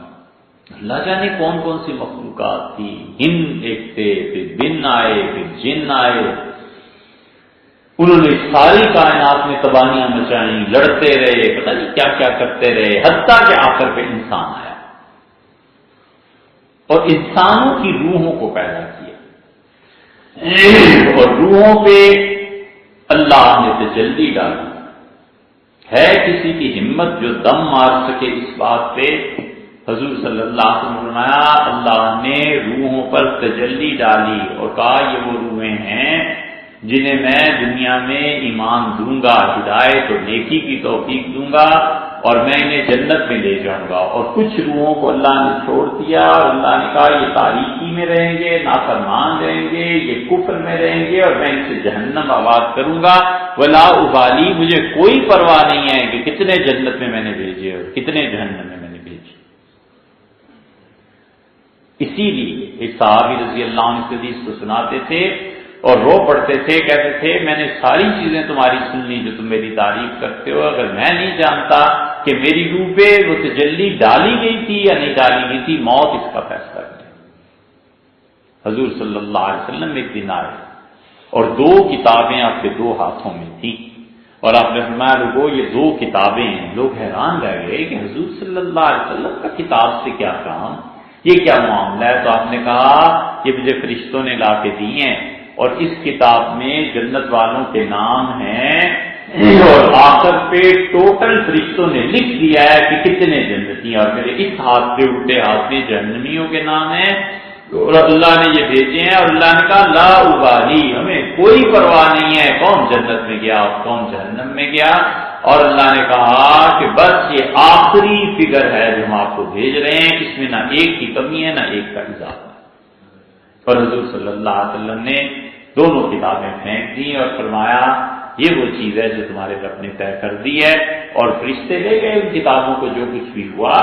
اللہ جانے کون کون سی مخلوقات تھی، ہند ایک تھے، پھر بن آئے، پھر جن آئے، انہوں نے ساری کائنات میں تباہیاں مچائیں، لڑتے رہے، پتہ نہیں کیا کیا کرتے رہے، حتیٰ کہ آخر پہ انسان آیا اور انسانوں کی روحوں کو پیدا کیا، اور روحوں پہ اللہ نے تجلی ڈالی۔ ہے کسی کی ہمت جو دم مار سکے اس بات پہ؟ حضور صلی اللہ علیہ وسلم نے فرمایا اللہ نے روحوں پر تجلی ڈالی اور کہا یہ وہ روحیں ہیں جنہیں میں دنیا میں ایمان دوں گا، ہدایت اور نیکی کی توفیق دوں گا، اور میں انہیں جنت میں لے جاؤں گا۔ اور کچھ روحوں کو اللہ نے چھوڑ دیا، اور اللہ نے کہا یہ تاریکی میں رہیں گے، نافرمان رہیں گے، یہ کفر میں رہیں گے، اور میں ان سے جہنم آباد کروں گا۔ ولا ابالی، مجھے کوئی پرواہ نہیں ہے کہ کتنے جنت میں میں نے بھیجے اور کتنے جہنم میں میں نے بھیجے۔ اسی لیے ایک صحابی رضی اللہ عنہ اس حدیث کو سناتے تھے اور رو پڑتے تھے، کہتے تھے میں نے ساری چیزیں تمہاری سن لی جو تم میری تعریف کرتے ہو، اگر میں نہیں جانتا کہ میری روح پہ وہ تجلی ڈالی گئی تھی یا نہیں ڈالی گئی تھی، موت اس کا فیصلہ کرے۔ حضور صلی اللہ علیہ وسلم ایک دن آئے اور دو کتابیں آپ کے دو ہاتھوں میں تھی، اور آپ نے فرمایا لوگوں یہ دو کتابیں ہیں۔ لوگ حیران رہ گئے کہ حضور صلی اللہ علیہ وسلم کا کتاب سے کیا کام، یہ کیا معاملہ ہے؟ تو آپ نے کہا یہ مجھے فرشتوں نے لا کے دی ہیں، اور اس کتاب میں جنت والوں کے نام ہیں، اور آخر پہ ٹوٹل فرشتوں نے لکھ دیا ہے کہ کتنے جنتی، اور میرے اس ہاتھ پہ الٹے ہاتھ میں جہنمیوں کے نام ہیں، اور اللہ نے یہ بھیجے ہیں۔ اور اللہ نے کہا لا ابالی، ہمیں کوئی پرواہ نہیں ہے کون جنت میں گیا اور کون جہنم میں گیا۔ اور اللہ نے کہا کہ بس یہ آخری فگر ہے جو ہم آپ کو بھیج رہے ہیں، اس میں نہ ایک کی کمی ہے نہ ایک کا اضافہ۔ اور حضور صلی اللہ علیہ وسلم نے دونوں کتابیں پھینک دی اور فرمایا یہ وہ چیز ہے جو تمہارے رب نے طے کر دی ہے، اور فرشتے لے گئے ان کتابوں کو جو کچھ بھی ہوا،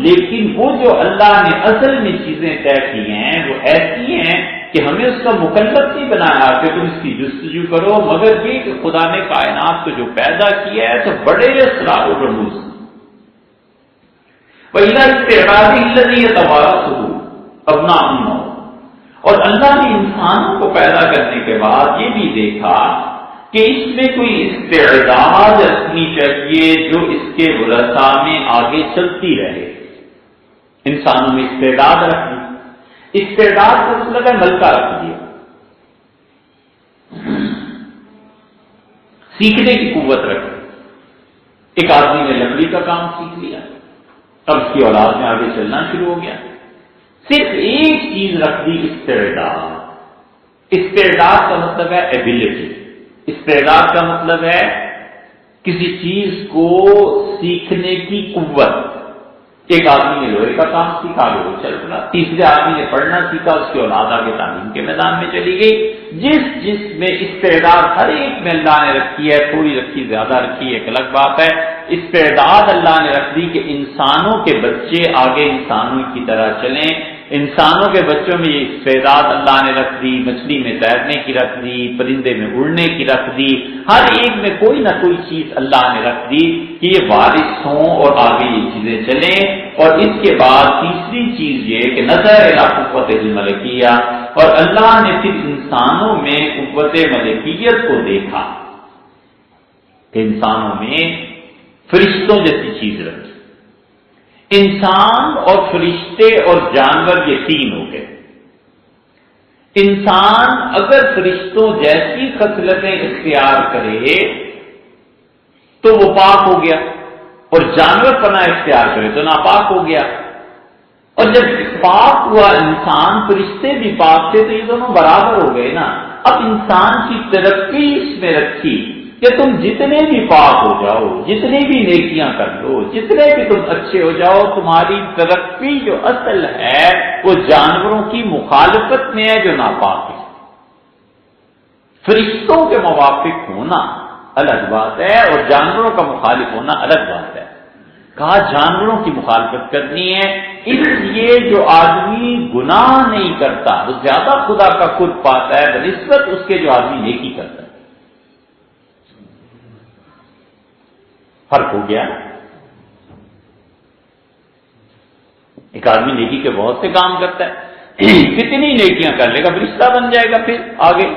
لیکن وہ جو اللہ نے اصل میں چیزیں طے کی ہیں وہ ایسی ہیں کہ ہمیں اس کا مکلف نہیں بنایا کہ تم اس کی جستجو کرو، مگر یہ کہ خدا نے کائنات کو جو پیدا کیا ہے تو بڑے اسرار و رموز وَإِلَى اسْتِعْرَاضِ الَّذِي يَتَوَارَثُهُ أَبْنَاؤُهُ، اور اللہ نے انسانوں کو پیدا کرنے کے بعد یہ بھی دیکھا کہ اس میں کوئی استعداد رکھنی چاہیے جو اس کے ورثہ میں آگے چلتی رہے۔ انسانوں میں استعداد رکھنی، استعداد کا مطلب ہے ملکہ رکھ دیا، سیکھنے کی قوت رکھ۔ ایک آدمی نے لکڑی کا کام سیکھ لیا، اب اس کی اولاد میں آگے چلنا شروع ہو گیا، صرف ایک چیز رکھ دی استعداد۔ استعداد کا مطلب ہے ایبلٹی، استعداد کا مطلب ہے کسی چیز کو سیکھنے کی قوت۔ ایک آدمی نے لوہے کا کام سیکھا، آگے وہ چل پڑا، تیسرے آدمی نے پڑھنا سیکھا، اس کی اولاد آگے تعلیم کے میدان میں چلی گئی۔ جس میں استعداد ہر ایک میں اللہ نے رکھی ہے، تھوڑی رکھی زیادہ رکھی ایک الگ بات ہے، استعداد اللہ نے رکھ دی کہ انسانوں کے بچے آگے انسانوں کی طرح چلیں۔ انسانوں کے بچوں میں یہ استعداد اللہ نے رکھ دی، مچھلی میں تیرنے کی رکھ دی، پرندے میں اڑنے کی رکھ دی، ہر ایک میں کوئی نہ کوئی چیز اللہ نے رکھ دی کہ یہ وارث ہوں اور آگے یہ چیزیں چلیں۔ اور اس کے بعد تیسری چیز یہ کہ نظر الی قوت الملکیہ، اور اللہ نے پھر انسانوں میں قوت ملکیت کو دیکھا کہ انسانوں میں فرشتوں جیسی چیز رکھی۔ انسان اور فرشتے اور جانور یہ تین ہو گئے۔ انسان اگر فرشتوں جیسی خصلتیں اختیار کرے تو وہ پاک ہو گیا، اور جانور پناہ اختیار کرے تو ناپاک ہو گیا۔ اور جب پاک ہوا انسان، فرشتے بھی پاک تھے تو یہ دونوں برابر ہو گئے نا۔ اب انسان کی ترقی اس میں رکھی کہ تم جتنے بھی پاک ہو جاؤ، جتنی بھی نیکیاں کر لو، جتنے بھی تم اچھے ہو جاؤ، تمہاری ترقی جو اصل ہے وہ جانوروں کی مخالفت میں ہے جو ناپاک ہے۔ فرشتوں کے موافق ہونا الگ بات ہے اور جانوروں کا مخالف ہونا الگ بات ہے۔ کہا جانوروں کی مخالفت کرنی ہے، اس لیے جو آدمی گناہ نہیں کرتا وہ زیادہ خدا کا قرب پاتا ہے بنسبت اس کے جو آدمی نیکی کرتا ہے۔ فرق ہو گیا۔ ایک آدمی نیکی کے بہت سے کام کرتا ہے، کتنی نیکیاں کر لے گا، فرشتہ بن جائے گا پھر آگے۔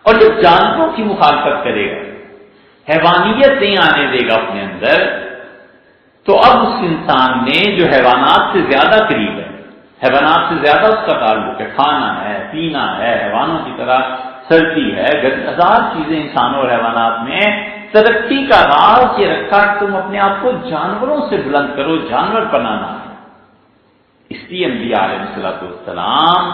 اور جب جانوروں کی مخالفت کرے گا، حیوانیت نہیں آنے دے گا اپنے اندر، تو اب اس انسان نے جو حیوانات سے زیادہ قریب ہے، حیوانات سے زیادہ اس کا تعلق ہے، کھانا ہے، پینا ہے، حیوانوں کی طرح سردی ہے، ہزار چیزیں انسانوں اور حیوانات میں۔ ترقی کا راز یہ رکھا کہ تم اپنے آپ کو جانوروں سے بلند کرو، جانور بنانا ہے۔ اس لیے انبیاء علیہ السلام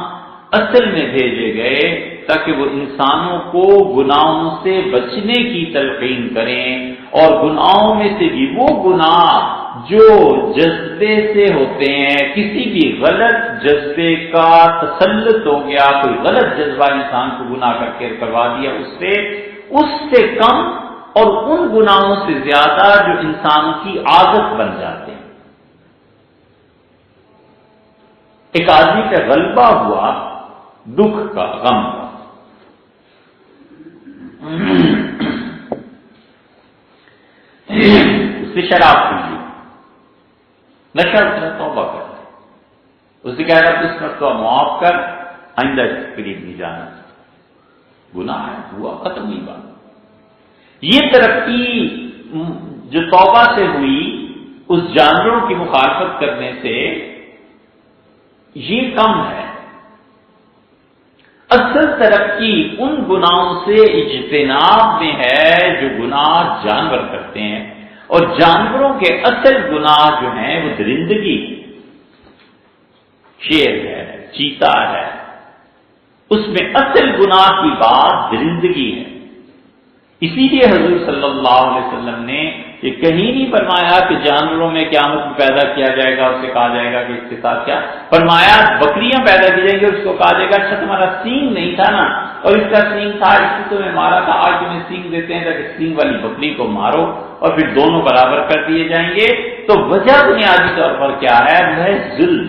اصل میں بھیجے گئے تاکہ وہ انسانوں کو گناہوں سے بچنے کی تلقین کریں، اور گناہوں میں سے بھی وہ گناہ جو جذبے سے ہوتے ہیں، کسی بھی غلط جذبے کا تسلط ہو گیا، کوئی غلط جذبہ انسان کو گناہ کر کے کروا دیا، اس سے کم اور ان گناہوں سے زیادہ جو انسان کی عادت بن جاتے ہیں۔ ایک آدمی کا غلبہ ہوا دکھ کا، غم کا، اس نے شراب پی لی، نشہ اتنا توبہ کر لی، اس نے کہا کہ اس مرتبہ معاف کر، آئندہ اس قریب نہیں جانا، گناہ ہے، ہوا، ختم ہوئی بات۔ یہ ترقی جو توبہ سے ہوئی اس جانوروں کی مخالفت کرنے سے، یہ کم ہے۔ اصل ترقی ان گناہوں سے اجتناب میں ہے جو گناہ جانور کرتے ہیں، اور جانوروں کے اصل گناہ جو ہیں وہ درندگی، شیر ہے، چیتا ہے، اس میں اصل گناہ کی بات درندگی ہے۔ اسی لیے حضور صلی اللہ علیہ وسلم نے یہ کہیں نہیں فرمایا کہ جانوروں میں قیامت میں پیدا کیا جائے گا، اسے کہا جائے گا کہ اس کے ساتھ کیا، فرمایا بکریاں پیدا کی جائیں گی، اس کو کہا جائے گا اچھا تمہارا سینگ نہیں تھا نا، اور اس کا سینگ تھا، اس کو تمہیں مارا تھا، آج تمہیں سینگ دیتے ہیں تاکہ سینگ والی بکری کو مارو، اور پھر دونوں برابر کر دیے جائیں گے۔ تو وجہ بنیادی طور پر کیا ہے، وہ ہے ظلم۔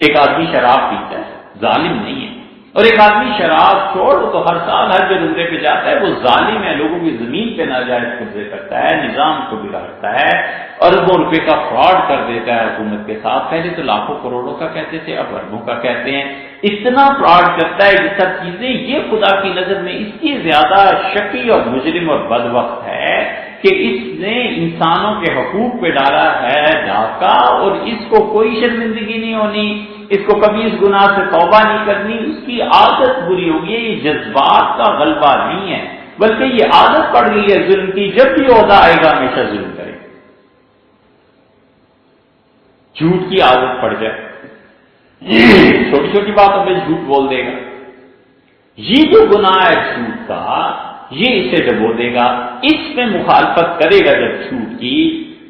ایک آدمی شراب پیتا ہے، ظالم نہیں ہے، اور ایک آدمی شراب چھوڑ تو ہر سال ہر جو عمرے پہ جاتا ہے، وہ ظالم ہے، لوگوں کی زمین پہ ناجائز قبضے کرتا ہے، نظام کو بگاڑتا ہے، اربوں روپے کا فراڈ کر دیتا ہے حکومت کے ساتھ، پہلے تو لاکھوں کروڑوں کا کہتے تھے، اب اربوں کا کہتے ہیں، اتنا فراڈ کرتا ہے، یہ سب چیزیں، یہ خدا کی نظر میں اس کی زیادہ شقی اور مجرم اور بدبخت ہے کہ اس نے انسانوں کے حقوق پہ ڈالا ہے ڈاکہ، اور اس کو کوئی شرمندگی نہیں ہونی، اس کو کبھی اس گناہ سے توبہ نہیں کرنی، اس کی عادت بری ہوگی، یہ جذبات کا غلبہ نہیں ہے، بلکہ یہ عادت پڑ گئی ہے ظلم کی، جب بھی عہدہ آئے گا ہمیشہ ظلم کرے، جھوٹ کی عادت پڑ جائے، چھوٹی چھوٹی باتوں پہ جھوٹ بول دے گا، یہ جو گناہ ہے جھوٹ کا، یہ اسے ڈبو دے گا، اس میں مخالفت کرے گا جب جھوٹ کی،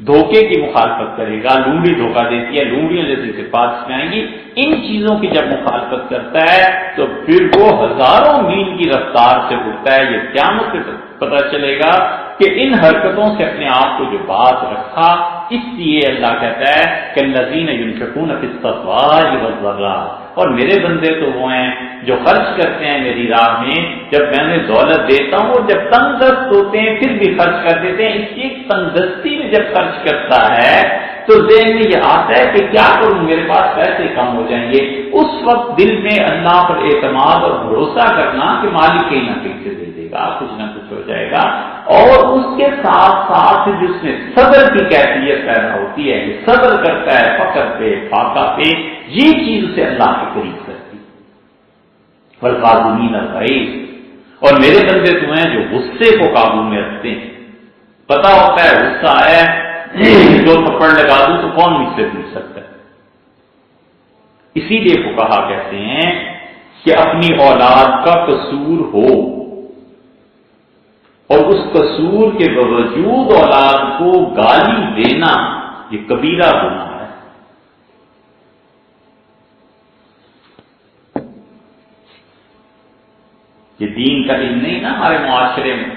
دھوکے کی مخالفت کرے گا، لونڈی دھوکہ دیتی ہے، لونڈیوں جیسی صفات میں آئیں گی، ان چیزوں کی جب مخالفت کرتا ہے تو پھر وہ ہزاروں میل کی رفتار سے اٹھتا ہے، یہ قیامت سے پتہ چلے گا کہ ان حرکتوں سے اپنے آپ کو جو بات رکھا، اس لیے اللہ کہتا ہے کہ الذین ينفقون فی السراء والضراء، اور میرے بندے تو وہ ہیں جو خرچ کرتے ہیں میری راہ میں، جب میں نے دولت دیتا ہوں، اور جب تنگ دست ہوتے ہیں پھر بھی خرچ کر دیتے ہیں، اس کی تنگ دستی میں جب خرچ کرتا ہے تو ذہن میں یہ آتا ہے کہ کیا کروں، میرے پاس پیسے کم ہو جائیں گے، اس وقت دل میں اللہ پر اعتماد اور بھروسہ کرنا کہ مالک کہیں نہ کہیں سے دے دے گا، کچھ نہ کچھ ہو جائے گا، اور اس کے ساتھ ساتھ جس میں صبر کی کیفیت پیدا ہوتی ہے، صبر کرتا ہے فقر پہ، فاقہ پہ، یہ چیز اسے اللہ کے قریب کرتی، والقاظمین الغیظ، اور میرے بندے تو ہیں جو غصے کو قابو میں رکھتے ہیں، پتا ہوتا ہے غصہ آیا دو تھپڑ لگا دوں تو کون مجھ سے پوچھ سکتا ہے، اسی لیے فقہا کہتے ہیں کہ اپنی اولاد کا قصور ہو اور اس قصور کے باوجود اولاد کو گالی دینا یہ کبیرہ گناہ ہے۔ یہ دین کا علم نہیں نا ہمارے معاشرے میں،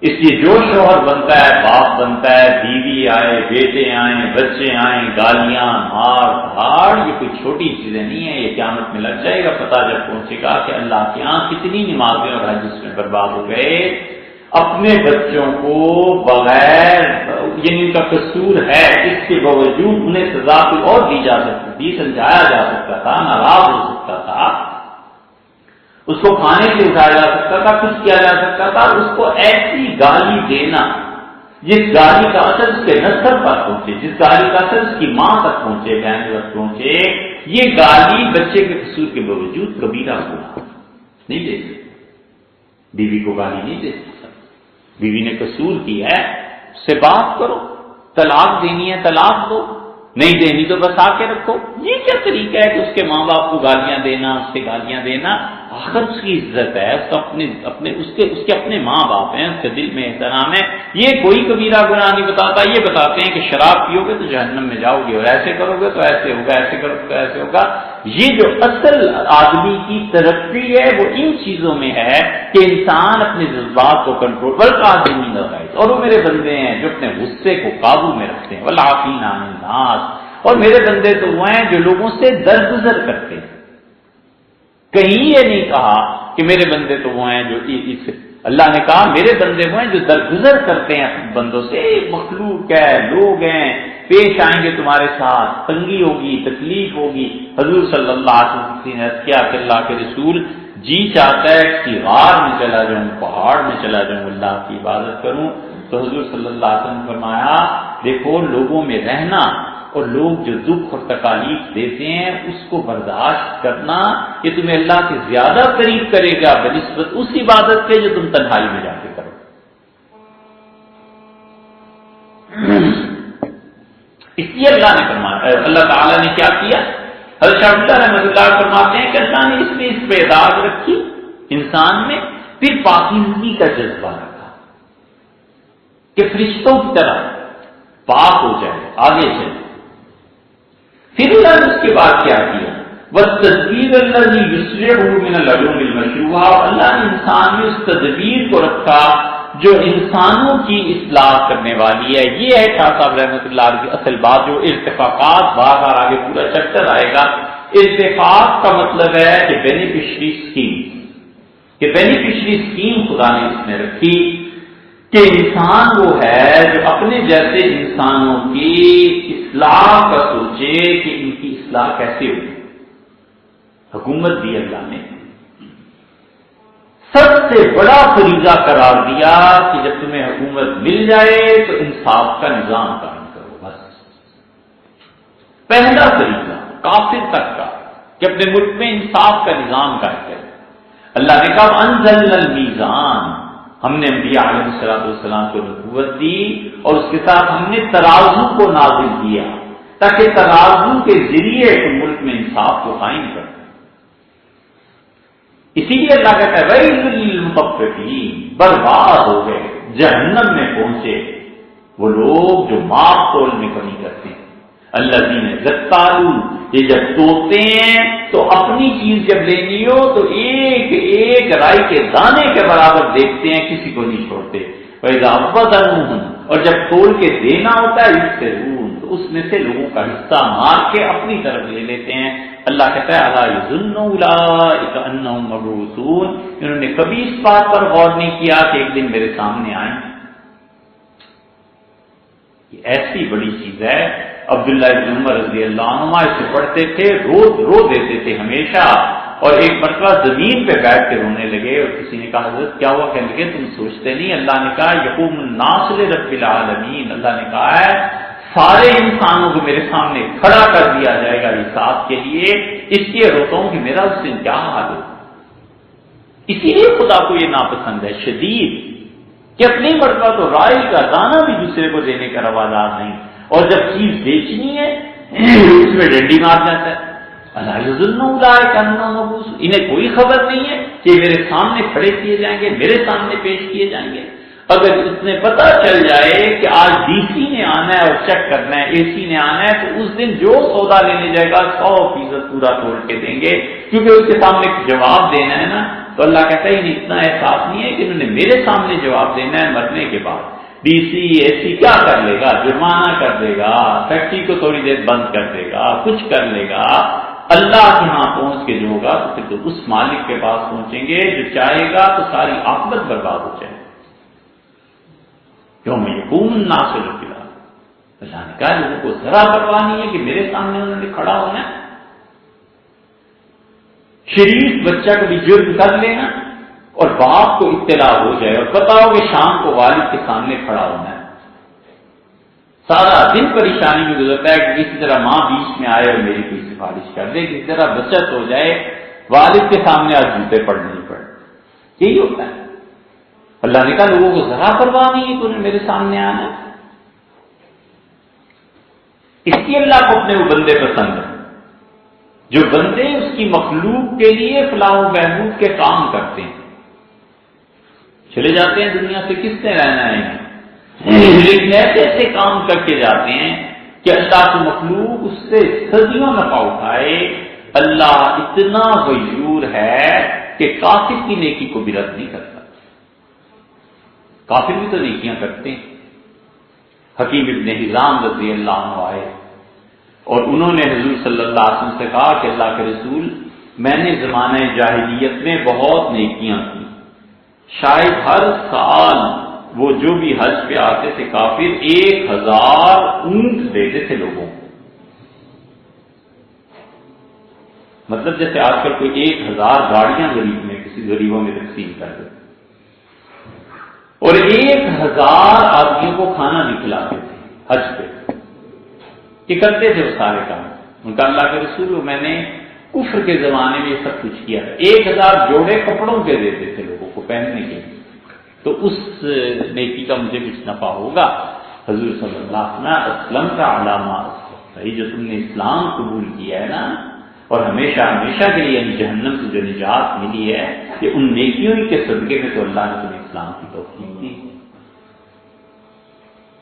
اس لیے جو شوہر بنتا ہے، باپ بنتا ہے، بیوی آئے، بیٹے آئیں، بچے آئیں، گالیاں، مار دھاڑ، یہ کوئی چھوٹی چیزیں نہیں ہیں۔ یہ قیامت میں لگ جائے گا پتہ جب پہنچے گا کہ اللہ کے یہاں کتنی نمازیں اور حج اس میں برباد ہو گئے۔ اپنے بچوں کو بغیر یعنی ان کا قصور ہے، اس کے باوجود انہیں سزا کوئی اور دی جا سکتی تھی، سمجھایا جا سکتا تھا، ناراض ہو سکتا تھا، اس کو کھانے سے اٹھایا جا سکتا تھا، کچھ کیا جا سکتا تھا، اس کو ایسی گالی دینا جس گالی کا اثر اس کے نسل پر پہنچے، جس گالی کا اثر اس کی ماں تک پہنچے، بہن تک پہنچے، یہ گالی بچے کے قصور کے باوجود کبیرہ گناہ نہیں دے سکتے۔ بیوی کو گالی نہیں دے سکتا، بیوی نے قصور کی ہے اس سے بات کرو، طلاق دینی ہے طلاق دو، نہیں دینی تو بسا کے رکھو۔ یہ کیا طریقہ ہے کہ اس کے ماں باپ کو گالیاں دینا، اس سے گالیاں دینا؟ آخر اس کی عزت ہے، اس کے اپنے ماں باپ ہیں، اس کے دل میں احترام ہے۔ یہ کوئی کبیرہ گناہ نہیں بتاتا، یہ بتاتے ہیں کہ شراب پیو گے تو جہنم میں جاؤ گے، اور ایسے کرو گے تو ایسے ہوگا، ایسے کرو گے تو ایسے ہوگا۔ یہ جو اصل آدمی کی ترقی ہے وہ ان چیزوں میں ہے کہ انسان اپنے جذبات کو کنٹرول والقادمین الغیظ، اور وہ میرے بندے ہیں جو اپنے غصے کو قابو میں رکھتے ہیں، والعافین عن الناس، اور میرے بندے تو وہ ہیں جو لوگوں سے درگزر کرتے ہیں۔ کہیں یہ نہیں کہا کہ میرے بندے تو وہ ہیں جو اللہ نے کہا میرے بندے وہ ہیں جو درگزر کرتے ہیں بندوں سے۔ مخلوق ہے، لوگ ہیں، پیش آئیں گے تمہارے ساتھ، تنگی ہوگی، تکلیف ہوگی۔ حضور صلی اللہ علیہ وسلم نے کیا کہ اللہ کے رسول جی چاہتا ہے کہ غار میں چلا جاؤں، پہاڑ میں چلا جاؤں، اللہ کی عبادت کروں، تو حضور صلی اللہ علیہ وسلم نے فرمایا دیکھو لوگوں میں رہنا اور لوگ جو دکھ اور تکالیف دیتے ہیں اس کو برداشت کرنا، یہ تمہیں اللہ کے زیادہ قریب کرے گا بنسبت اس عبادت کے جو تم تنہائی میں جا کے کرو۔ اس لیے اللہ تعالیٰ نے کیا کیا؟ حضرت شاہ عبداللہ رحمۃ اللہ فرماتے ہیں کہ اللہ نے اس میں اس پہ اعداد رکھی انسان میں، پھر پاکیزگی کا جذبہ رکھا کہ فرشتوں کی طرح پاک ہو جائے، آگے چلے۔ پھر اللہ نے اس کے بعد کیا کیا؟ وَالتَّدْبِيرَ الَّذِي يُسْرِعُ مِنَ الْعُلُومِ الْمَشْرُوعَةِ، اللہ نے انسان میں اس تدبیر کو رکھا جو انسانوں کی اصلاح کرنے والی ہے۔ یہ ہے شاہ صاحب رحمۃ اللہ علیہ کی اصل بات، جو ارتفاقات بار بار آگے پورا چیپٹر آئے گا۔ ارتفاق کا مطلب ہے کہ بینیفیشری اسکیم، کہ بینیفیشری اسکیم خدا نے اس میں رکھی کہ انسان وہ ہے جو اپنے جیسے انسانوں کی اصلاح کا سوچے کہ ان کی اصلاح کیسے ہوگی۔ حکومت دی اللہ نے سب سے بڑا فریضہ قرار دیا کہ جب تمہیں حکومت مل جائے تو انصاف کا نظام قائم کرو، بس پہلا فریضہ کافر تک کا کہ اپنے ملک میں انصاف کا نظام قائم کرے۔ اللہ نے کہا انزلنا المیزان، ہم نے انبیاء علیہ السلام کو نبوت دی اور اس کے ساتھ ہم نے ترازو کو نازل کیا تاکہ ترازو کے ذریعے ملک میں انصاف کو قائم کرے۔ اسی لیے اللہ کہتا ہے وَيْلٌ لِّلْمُطَفِّفِينَ، برباد ہو گئے، جہنم میں پہنچے وہ لوگ جو ماپ تول میں کمی کرتے ہیں۔ الذین یکتالون، یہ جب توتے ہیں تو اپنی چیز جب لینی ہو تو ایک ایک رائی کے دانے کے برابر دیکھتے ہیں، کسی کو نہیں چھوڑتے۔ وَإِذَا وَزَنُوهُمْ، اور جب تول کے دینا ہوتا ہے یُخْسِرُونَ، تو اس میں سے لوگوں کا حصہ مار کے اپنی طرف لے لیتے ہیں۔ اللہ کہتا ہے اَلَا يَظُنُّ أُولَٰئِكَ أَنَّهُم مَّبْعُوثُونَ، انہوں نے کبھی اس بات پر غور نہیں کیا کہ ایک دن میرے سامنے آئیں۔ یہ ایسی بڑی چیز ہے۔ عبداللہ بن عمر رضی اللہ عنہما اسے پڑھتے تھے، رو دیتے تھے ہمیشہ، اور ایک مرتبہ زمین پہ بیٹھ کے رونے لگے اور کسی نے کہا حضرت کیا ہوا؟ کہنے لگے تم سوچتے نہیں اللہ نے کہا یقوم الناس لرب العالمین، اللہ نے کہا ہے سارے انسانوں کو میرے سامنے کھڑا کر دیا جائے گا حساب کے لیے، اس لیے روتا ہوں کہ میرا اس دن کیا حال ہو۔ اسی لیے خدا کو یہ ناپسند ہے شدید کہ اپنی مرتبہ تو رائی کا دانہ بھی دوسرے کو دینے کا روادار نہیں، اور جب چیز بیچنی ہے اس میں ڈنڈی مار جاتا ہے۔ الا یظن اولئک انہم مبعوثون، انہیں کوئی خبر نہیں ہے کہ میرے سامنے کھڑے کیے جائیں گے، میرے سامنے پیش کیے جائیں گے۔ اگر اتنے پتہ چل جائے کہ آج ڈی سی نے آنا ہے اور چیک کرنا ہے، اے سی نے آنا ہے، تو اس دن جو سودا لینے جائے گا 100% پورا توڑ کے دیں گے، کیونکہ اس کے سامنے جواب دینا ہے نا۔ تو اللہ کہتا ہے انہیں اتنا احساس نہیں ہے کہ انہوں نے میرے سامنے جواب دینا ہے مرنے کے بعد۔ ڈی سی اے سی کیا کر لے گا؟ جرمانہ کر دے گا، فیکٹری کو تھوڑی دیر بند کر دے گا، کچھ کر لے گا۔ اللہ کے ہاں پہنچ کے جو ہوگا تو پھر تو اس مالک کے پاس پہنچیں گے جو چاہے گا تو ساری عاقبت برباد ہو جائے۔ کیوں میں یقوم الناس للقیام، اللہ نے کہا لوگوں کو ذرا پرواہ نہیں ہے کہ میرے سامنے انہوں نے کھڑا ہونا ہے۔ شریف بچہ کبھی جرم کر لینا اور باپ کو اطلاع ہو جائے اور پتا ہو کہ شام کو والد کے سامنے کھڑا ہونا ہے، سارا دن پریشانی میں گزرتا ہے کہ کسی طرح ماں بیچ میں آئے اور میری کوئی سفارش کر دے، کسی طرح بچت ہو جائے، والد کے سامنے آج جوتے پڑنے نہیں پڑے، یہی ہوتا ہے۔ اللہ نے کہا لوگوں کو ذرا پرواہ نہیں ہے کہ انہیں میرے سامنے آنا ہے۔ اس لیے اللہ کو اپنے وہ بندے پسند ہیں جو بندے اس کی مخلوق کے لیے فلاح و بہبود کے کام کرتے ہیں۔ چلے جاتے ہیں دنیا سے کس نے رہنا ہے، لیکن ایسے ایسے کام کر کے جاتے ہیں کہ اللہ کی مخلوق اس سے صدیوں نفع اٹھائے۔ اللہ اتنا غیور ہے کہ کافر کی نیکی کو بھی رد نہیں کرتا۔ کافر بھی تو نیکیاں کرتے ہیں۔ حکیم ابن حزام رضی اللہ عنہ آئے اور انہوں نے حضور صلی اللہ علیہ وسلم سے کہا کہ اللہ کے رسول، میں نے زمانہ جاہلیت میں بہت نیکیاں کی، شاید ہر سال وہ جو بھی حج پہ آتے تھے کافر 1000 اونٹ دیتے تھے لوگوں کو، مطلب جیسے آج کل کوئی 1000 گاڑیاں غریب میں کسی غریبوں میں تقسیم کر دیتے، اور 1000 آدمیوں کو کھانا بھی کھلاتے تھے حج پہ، یہ کرتے تھے وہ سارے کام۔ ان کا اللہ کے رسول میں نے کفر کے زمانے میں یہ سب کچھ کیا، 1000 جوڑے کپڑوں کے دیتے تھے لوگوں کو پہننے کے لیے، تو اس نیکی کا مجھے کچھ نفع ہوگا۔ حضور صلی اللہ علیہ وسلم اسلم کا علامہ، جو تم نے اسلام قبول کیا ہے نا، اور ہمیشہ ہمیشہ کے لیے یعنی جہنم سے جو نجات ملی ہے، کہ ان نیکیوں کے صدقے میں تو اللہ نے تمہیں اسلام کی توفیق دی۔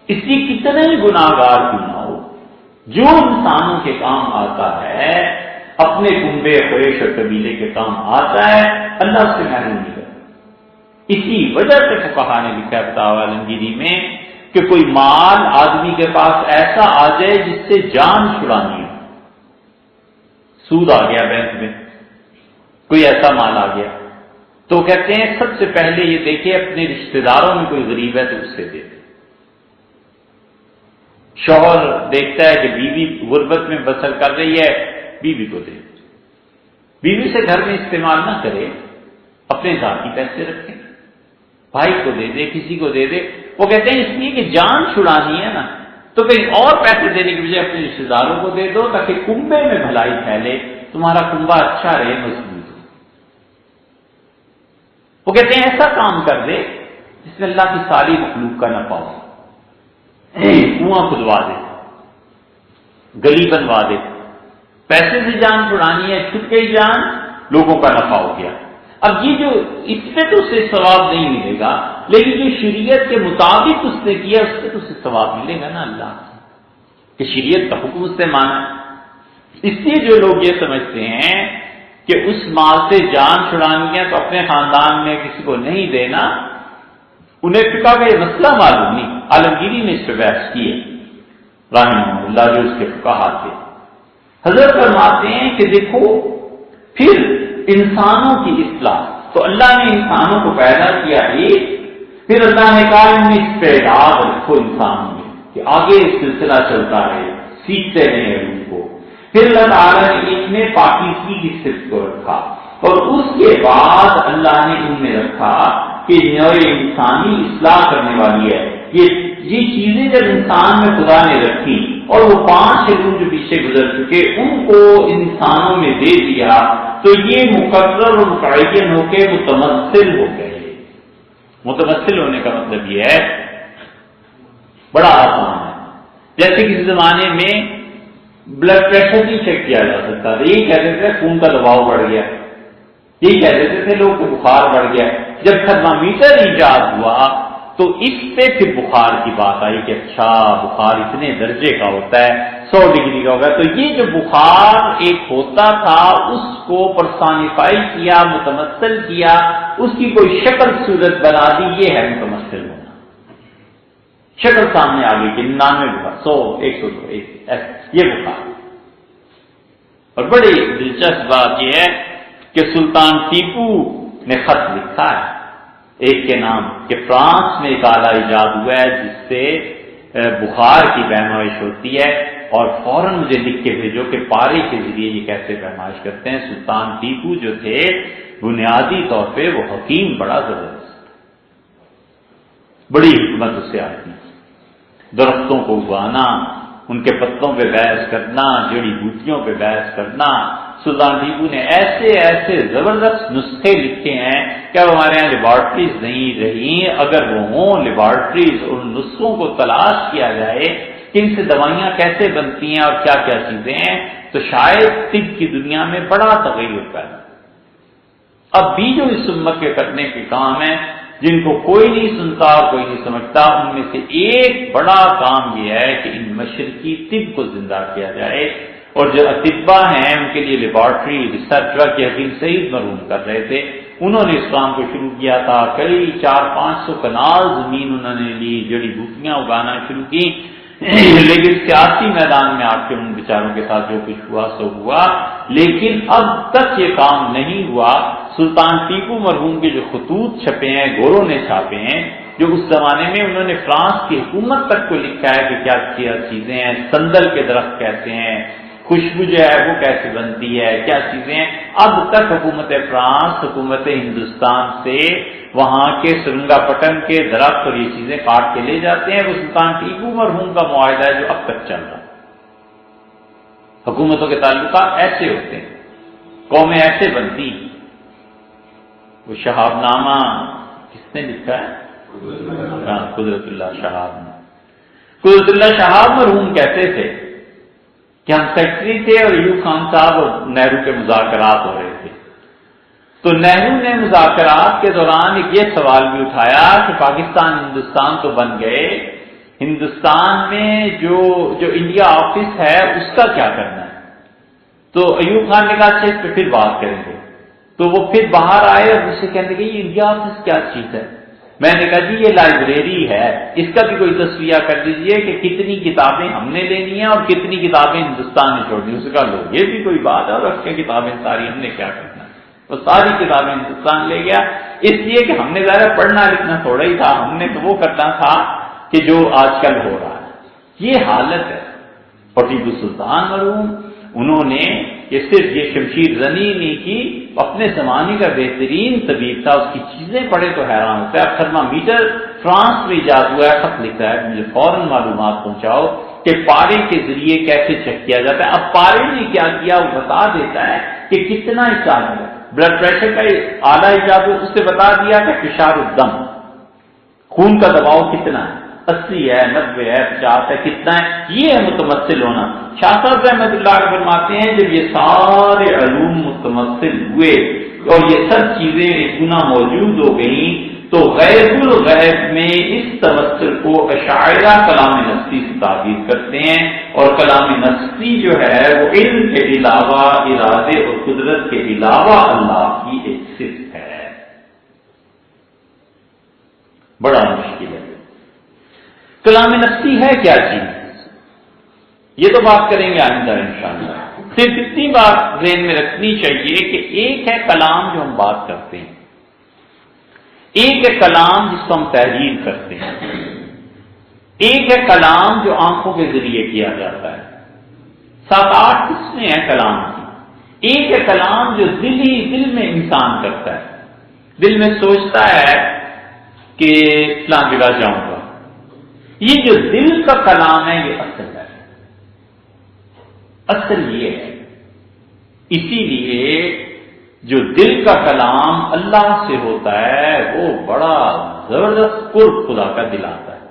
اس لیے کتنے ہی گناہگار کیوں نہ ہو، جو انسانوں کے کام آتا ہے، اپنے کنبے قریش اور قبیلے کے کام آتا ہے، اللہ اس سے محروم نہیں کرتا۔ اسی وجہ سے فقہا نے لکھا ہے فتاوی عالمگیری میں کہ کوئی مال آدمی کے پاس ایسا آ جائے جس سے جان چھڑانی ہو، سود آ گیا بینک میں، کوئی ایسا مال آ گیا، تو کہتے ہیں سب سے پہلے یہ دیکھے اپنے رشتہ داروں میں کوئی غریب ہے تو اس سے دے دے۔ شوہر دیکھتا ہے کہ بیوی غربت میں بسر کر رہی ہے، بیوی کو دے، بیوی سے گھر میں استعمال نہ کرے، اپنے ذاتی پیسے رکھے، بھائی کو دے دے، کسی کو دے دے۔ وہ کہتے ہیں اس لیے کہ جان چھڑانی ہے نا، تو کہیں اور پیسے دینے کی بجائے اپنے رشتے داروں کو دے دو تاکہ کنبے میں بھلائی پھیلے، تمہارا کنبا اچھا رہے، مضبوط ہو۔ وہ کہتے ہیں ایسا کام کر دے جس میں اللہ کی ساری مخلوق کا نفع ہو، کنواں کھدوا دے، گلی بنوا دے، پیسے سے جان چھڑانی ہے، چھٹ گئی جان، لوگوں کا نفع ہو گیا۔ اب یہ جو اس پہ تو اسے ثواب نہیں ملے گا، لیکن جو شریعت کے مطابق اس نے کیا اس پہ تو اسے ثواب ملے گا نا اللہ سے، کہ شریعت کا حکم اس سے مانا۔ اس لیے جو لوگ یہ سمجھتے ہیں کہ اس مال سے جان چھڑانی ہے تو اپنے خاندان میں کسی کو نہیں دینا، انہیں فقہ کا یہ مسئلہ معلوم نہیں۔ عالمگیری نے اس پہ بحث کی ہے رحمہ اللہ، جو اس کے فقہا تھے، حضرت فرماتے ہیں کہ دیکھو پھر انسانوں کی اصلاح، تو اللہ نے انسانوں کو پیدا کیا ایک، پھر اللہ نے کہا ان میں استعداد رکھو انسانوں میں کہ آگے سلسلہ چلتا رہے، سیکھتے رہے ان کو، پھر اللہ تعالیٰ نے ان میں پاکیزگی کی صفت کو رکھا، اور اس کے بعد اللہ نے ان میں رکھا کہ نوع انسانی اصلاح کرنے والی ہے۔ یہ چیزیں جب انسان میں خدا نے رکھی اور وہ 5 علوم جو پیچھے گزر چکے ان کو انسانوں میں دے دیا، تو یہ مقرر اور متعین ہو کے متمثل ہو گئے۔ متمثل ہونے کا مطلب یہ ہے بڑا آسان ہے، جیسے کسی زمانے میں بلڈ پریشر نہیں چیک کیا جا سکتا تھا، یہی کہتے تھے خون کا دباؤ بڑھ گیا، یہی کہتے تھے لوگ کو بخار بڑھ گیا۔ جب تھرمامیٹر ایجاد ہوا تو اس پہ پھر بخار کی بات آئی کہ اچھا بخار اتنے درجے کا ہوتا ہے، 100 ڈگری کا ہوگا۔ تو یہ جو بخار ایک ہوتا تھا اس کو پرسانیفائی کیا، متمثل کیا، اس کی کوئی شکل صورت بنا دی، یہ ہے متمثل ہونا۔ شکل سامنے آ گئی کہ 99 بخار، 100، 102، یہ بخار۔ اور بڑی دلچسپ بات یہ ہے کہ سلطان ٹیپو نے خط لکھا ہے ایک کے نام کہ فرانس میں ایک آلہ ایجاد ہوا ہے جس سے بخار کی پیمائش ہوتی ہے، اور فوراً مجھے لکھ کے بھیجو کہ پارے کے ذریعے یہ کیسے پیمائش کرتے ہیں۔ سلطان ٹیپو جو تھے بنیادی طور پہ وہ حکیم بڑا زبردست، بڑی حکمت اس سے آتی، درختوں کو اگانا، ان کے پتوں پہ بحث کرنا، جڑی بوٹیوں پہ بحث کرنا۔ سلطان ٹیپو نے ایسے ایسے زبردست نسخے لکھے ہیں کہ اب ہمارے یہاں لیبارٹریز نہیں رہی، اگر وہ ہوں لیبارٹریز اور نسخوں کو تلاش کیا جائے کہ ان سے دوائیاں کیسے بنتی ہیں اور کیا کیا چیزیں ہیں، تو شاید طب کی دنیا میں بڑا تغیر پیدا۔ اب بھی جو اس امت کے کرنے کے کام ہیں جن کو کوئی نہیں سنتا اور کوئی نہیں سمجھتا، ان میں سے ایک بڑا کام یہ ہے کہ ان مشرقی طب کو زندہ کیا جائے، اور جو اطباء ہیں ان کے لیے لیبارٹری ریسرچ کے حکیم سعید مرحوم کر رہے تھے، انہوں نے اس کام کو شروع کیا تھا، کئی 400-500 کنال زمین انہوں نے لی، جڑی بوٹیاں اگانا شروع کی، لیکن سیاسی میدان میں آ کے ان بیچاروں کے ساتھ جو کچھ ہوا سو ہوا، لیکن اب تک یہ کام نہیں ہوا۔ سلطان ٹیپو مرحوم کے جو خطوط چھپے ہیں، گوروں نے چھاپے ہیں، جو اس زمانے میں انہوں نے فرانس کی حکومت تک کو لکھا ہے کہ کیا کیا چیزیں ہیں، سندل کے درخت کیسے ہیں، خوشبو جو ہے وہ کیسے بنتی ہے، کیا چیزیں ہیں۔ اب تک حکومت فرانس، حکومت ہندوستان سے وہاں کے سرنگا پٹن کے درخت اور یہ چیزیں کاٹ کے لے جاتے ہیں، وہ سلطان ٹیپو مرحوم کا معاہدہ ہے جو اب تک چل رہا ہے۔ حکومتوں کے تعلقات ایسے ہوتے ہیں، قومیں ایسے بنتی ہیں۔ وہ شہاب نامہ کس نے لکھا ہے؟ قدرت اللہ شہاب نے۔ قدرت اللہ شہاب مرحوم کہتے تھے کہ ہم سیکٹری تھے اور ایوب خان صاحب اور نہرو کے مذاکرات ہو رہے تھے، تو نہرو نے مذاکرات کے دوران ایک یہ سوال بھی اٹھایا کہ پاکستان ہندوستان تو بن گئے، ہندوستان میں جو انڈیا آفس ہے اس کا کیا کرنا ہے؟ تو ایوب خان نے کہا اچھا اس پہ پھر بات کریں گے۔ تو وہ پھر باہر آئے اور مجھ سے کہنے لگے یہ انڈیا آفس کیا چیز ہے؟ میں نے کہا جی یہ لائبریری ہے، اس کا بھی کوئی تصویہ کر دیجئے کہ کتنی کتابیں ہم نے لینی ہیں اور کتنی کتابیں ہندوستان نے چھوڑنی۔ اس کا لو یہ بھی کوئی بات ہے، اور رکھ کے کتابیں ساری ہم نے کیا کرنا ہے؟ تو ساری کتابیں ہندوستان لے گیا، اس لیے کہ ہم نے ظاہر پڑھنا لکھنا تھوڑا ہی تھا، ہم نے تو وہ کرنا تھا کہ جو آج کل ہو رہا ہے۔ یہ حالت ہے۔ اور ٹیپو سلطان مرحوم انہوں نے یہ صرف یہ شمشیر زنی نہیں کی، اپنے زمانے کا بہترین طبیب تھا، اس کی چیزیں پڑھے تو حیران ہوتا ہے۔ تھرمامیٹر فرانس میں ایجاد ہوا ہے، خط لکھا ہے مجھے فوراً معلومات پہنچاؤ کہ پارے کے ذریعے کیسے چیک کیا جاتا ہے۔ اب پارے نے کیا کیا وہ بتا دیتا ہے کہ کتنا ایجاد ہے، بلڈ پریشر کا آلہ ایجاد ہو، اس سے بتا دیا کہ فشار الدم، خون کا دباؤ کتنا ہے، 80 ہے، 90 ہے، 50 ہے، کتنا ہے، یہ ہے متمثل ہونا۔ شاہ صاحب رحمۃ اللہ علیہ فرماتے ہیں جب یہ سارے علوم متمثل ہوئے اور یہ سب چیزیں ایک گنا موجود ہو گئیں، تو غیب الغیب میں اس تمثل کو اشاعرہ کلام نفسی سے تعبیر کرتے ہیں، اور کلام نفسی جو ہے وہ علم کے علاوہ، ارادے اور قدرت کے علاوہ اللہ کی ایک صفت ہے۔ بڑا مشکل ہے۔ کلام نفسی ہے کیا چیز؟ یہ تو بات کریں گے آئندہ انشاءاللہ۔ صرف اتنی بات ذہن میں رکھنی چاہیے کہ ایک ہے کلام جو ہم بات کرتے ہیں، ایک ہے کلام جس کو ہم تحریر کرتے ہیں، ایک ہے کلام جو آنکھوں کے ذریعے کیا جاتا ہے۔ 7-8 قسمیں ہیں کلام کی۔ ایک ہے کلام جو دل میں انسان کرتا ہے، دل میں سوچتا ہے کہ فلاں جگہ جاؤں گا، یہ جو دل کا کلام ہے یہ اصل ہے، اصل یہ ہے۔ اسی لیے جو دل کا کلام اللہ سے ہوتا ہے وہ بڑا زبردست قرب خدا کا دلاتا ہے۔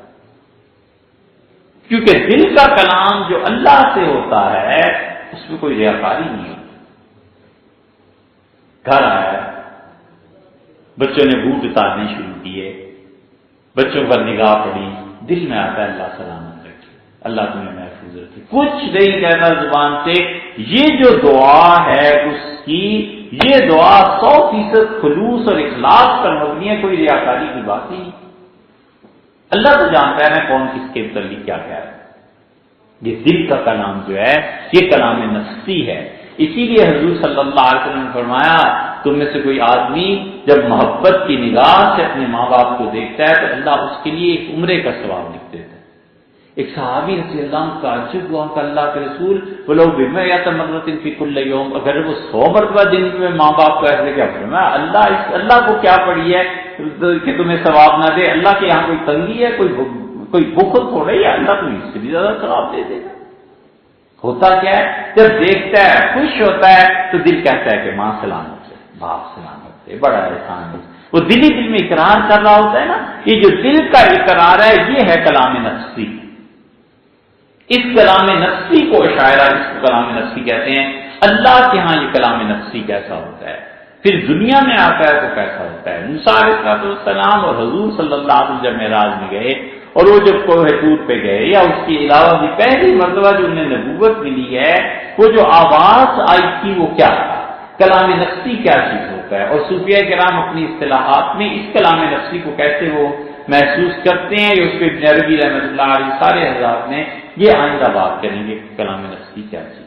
کیونکہ دل کا کلام جو اللہ سے ہوتا ہے اس میں کوئی ریاکاری نہیں ہوتی۔ گھر آیا، بچوں نے بوٹ اتارنے شروع کیے، بچوں پر نگاہ پڑی، دل میں آتا ہے اللہ سلامت رکھے، اللہ تمہیں محفوظ رکھے، کچھ نہیں کہتا زبان سے۔ یہ جو دعا ہے اس کی، یہ دعا 100% خلوص اور اخلاص پر مبنی ہے، کوئی ریاکاری کی بات ہی نہیں۔ اللہ تو جانتا ہے میں کون کس کے متعلق کیا کہہ رہا ہے۔ یہ دل کا کلام جو ہے یہ کلام نفسی ہے۔ اسی لیے حضور صلی اللہ علیہ وسلم نے فرمایا تم میں سے کوئی آدمی جب محبت کی نگاہ سے اپنے ماں باپ کو دیکھتا ہے تو اللہ اس کے لیے ایک عمرے کا ثواب لکھ دیتا ہے۔ ایک صحابی رضی اللہ عنہ کا عجب ہوا کہ اللہ کے رسول بولو بما یتمرۃ فی کل یوم، اگر وہ 100 مرتبہ دن میں ماں باپ کو ایسے کیا فرمایا، اللہ کو کیا پڑی ہے کہ تمہیں ثواب نہ دے؟ اللہ کے یہاں کوئی تنگی ہے، کوئی بخل تھوڑا ہی ہے، اللہ تمہیں اس سے بھی زیادہ ثواب دے دے گا۔ ہوتا کیا ہے جب دیکھتا ہے خوش ہوتا ہے تو دل کہتا ہے کہ ماں سلامت ہے، باپ سلامت ہے، بڑا احسان ہے۔ وہ دل ہی دل میں اقرار کر رہا ہوتا ہے نا، یہ جو دل کا اقرار ہے یہ ہے کلام نفسی۔ اس کلام نفسی کو شاعرہ جس کو کلام نفسی کہتے ہیں، اللہ کے ہاں یہ کلام نفسی کیسا ہوتا ہے، پھر دنیا میں آتا ہے تو کیسا ہوتا ہے۔ موسیٰ علیہ السلام اور حضور صلی اللہ علیہ وسلم جب معراج میں گئے اور وہ جب کوہ طور پہ گئے، یا اس کے علاوہ بھی پہلی مرتبہ جو انہیں نبوت ملی ہے، وہ جو آواز آئی تھی وہ کیا تھا، کلام نفسی کیا چیز ہوتا ہے، اور صوفیہ کرام اپنی اصطلاحات میں اس کلام نفسی کو کیسے وہ محسوس کرتے ہیں، یہ اس پہ ابن عربی رحمۃ اللہ علیہ سارے حضرات نے یہ آئندہ بات کریں گے کلام نفسی کیا چیز۔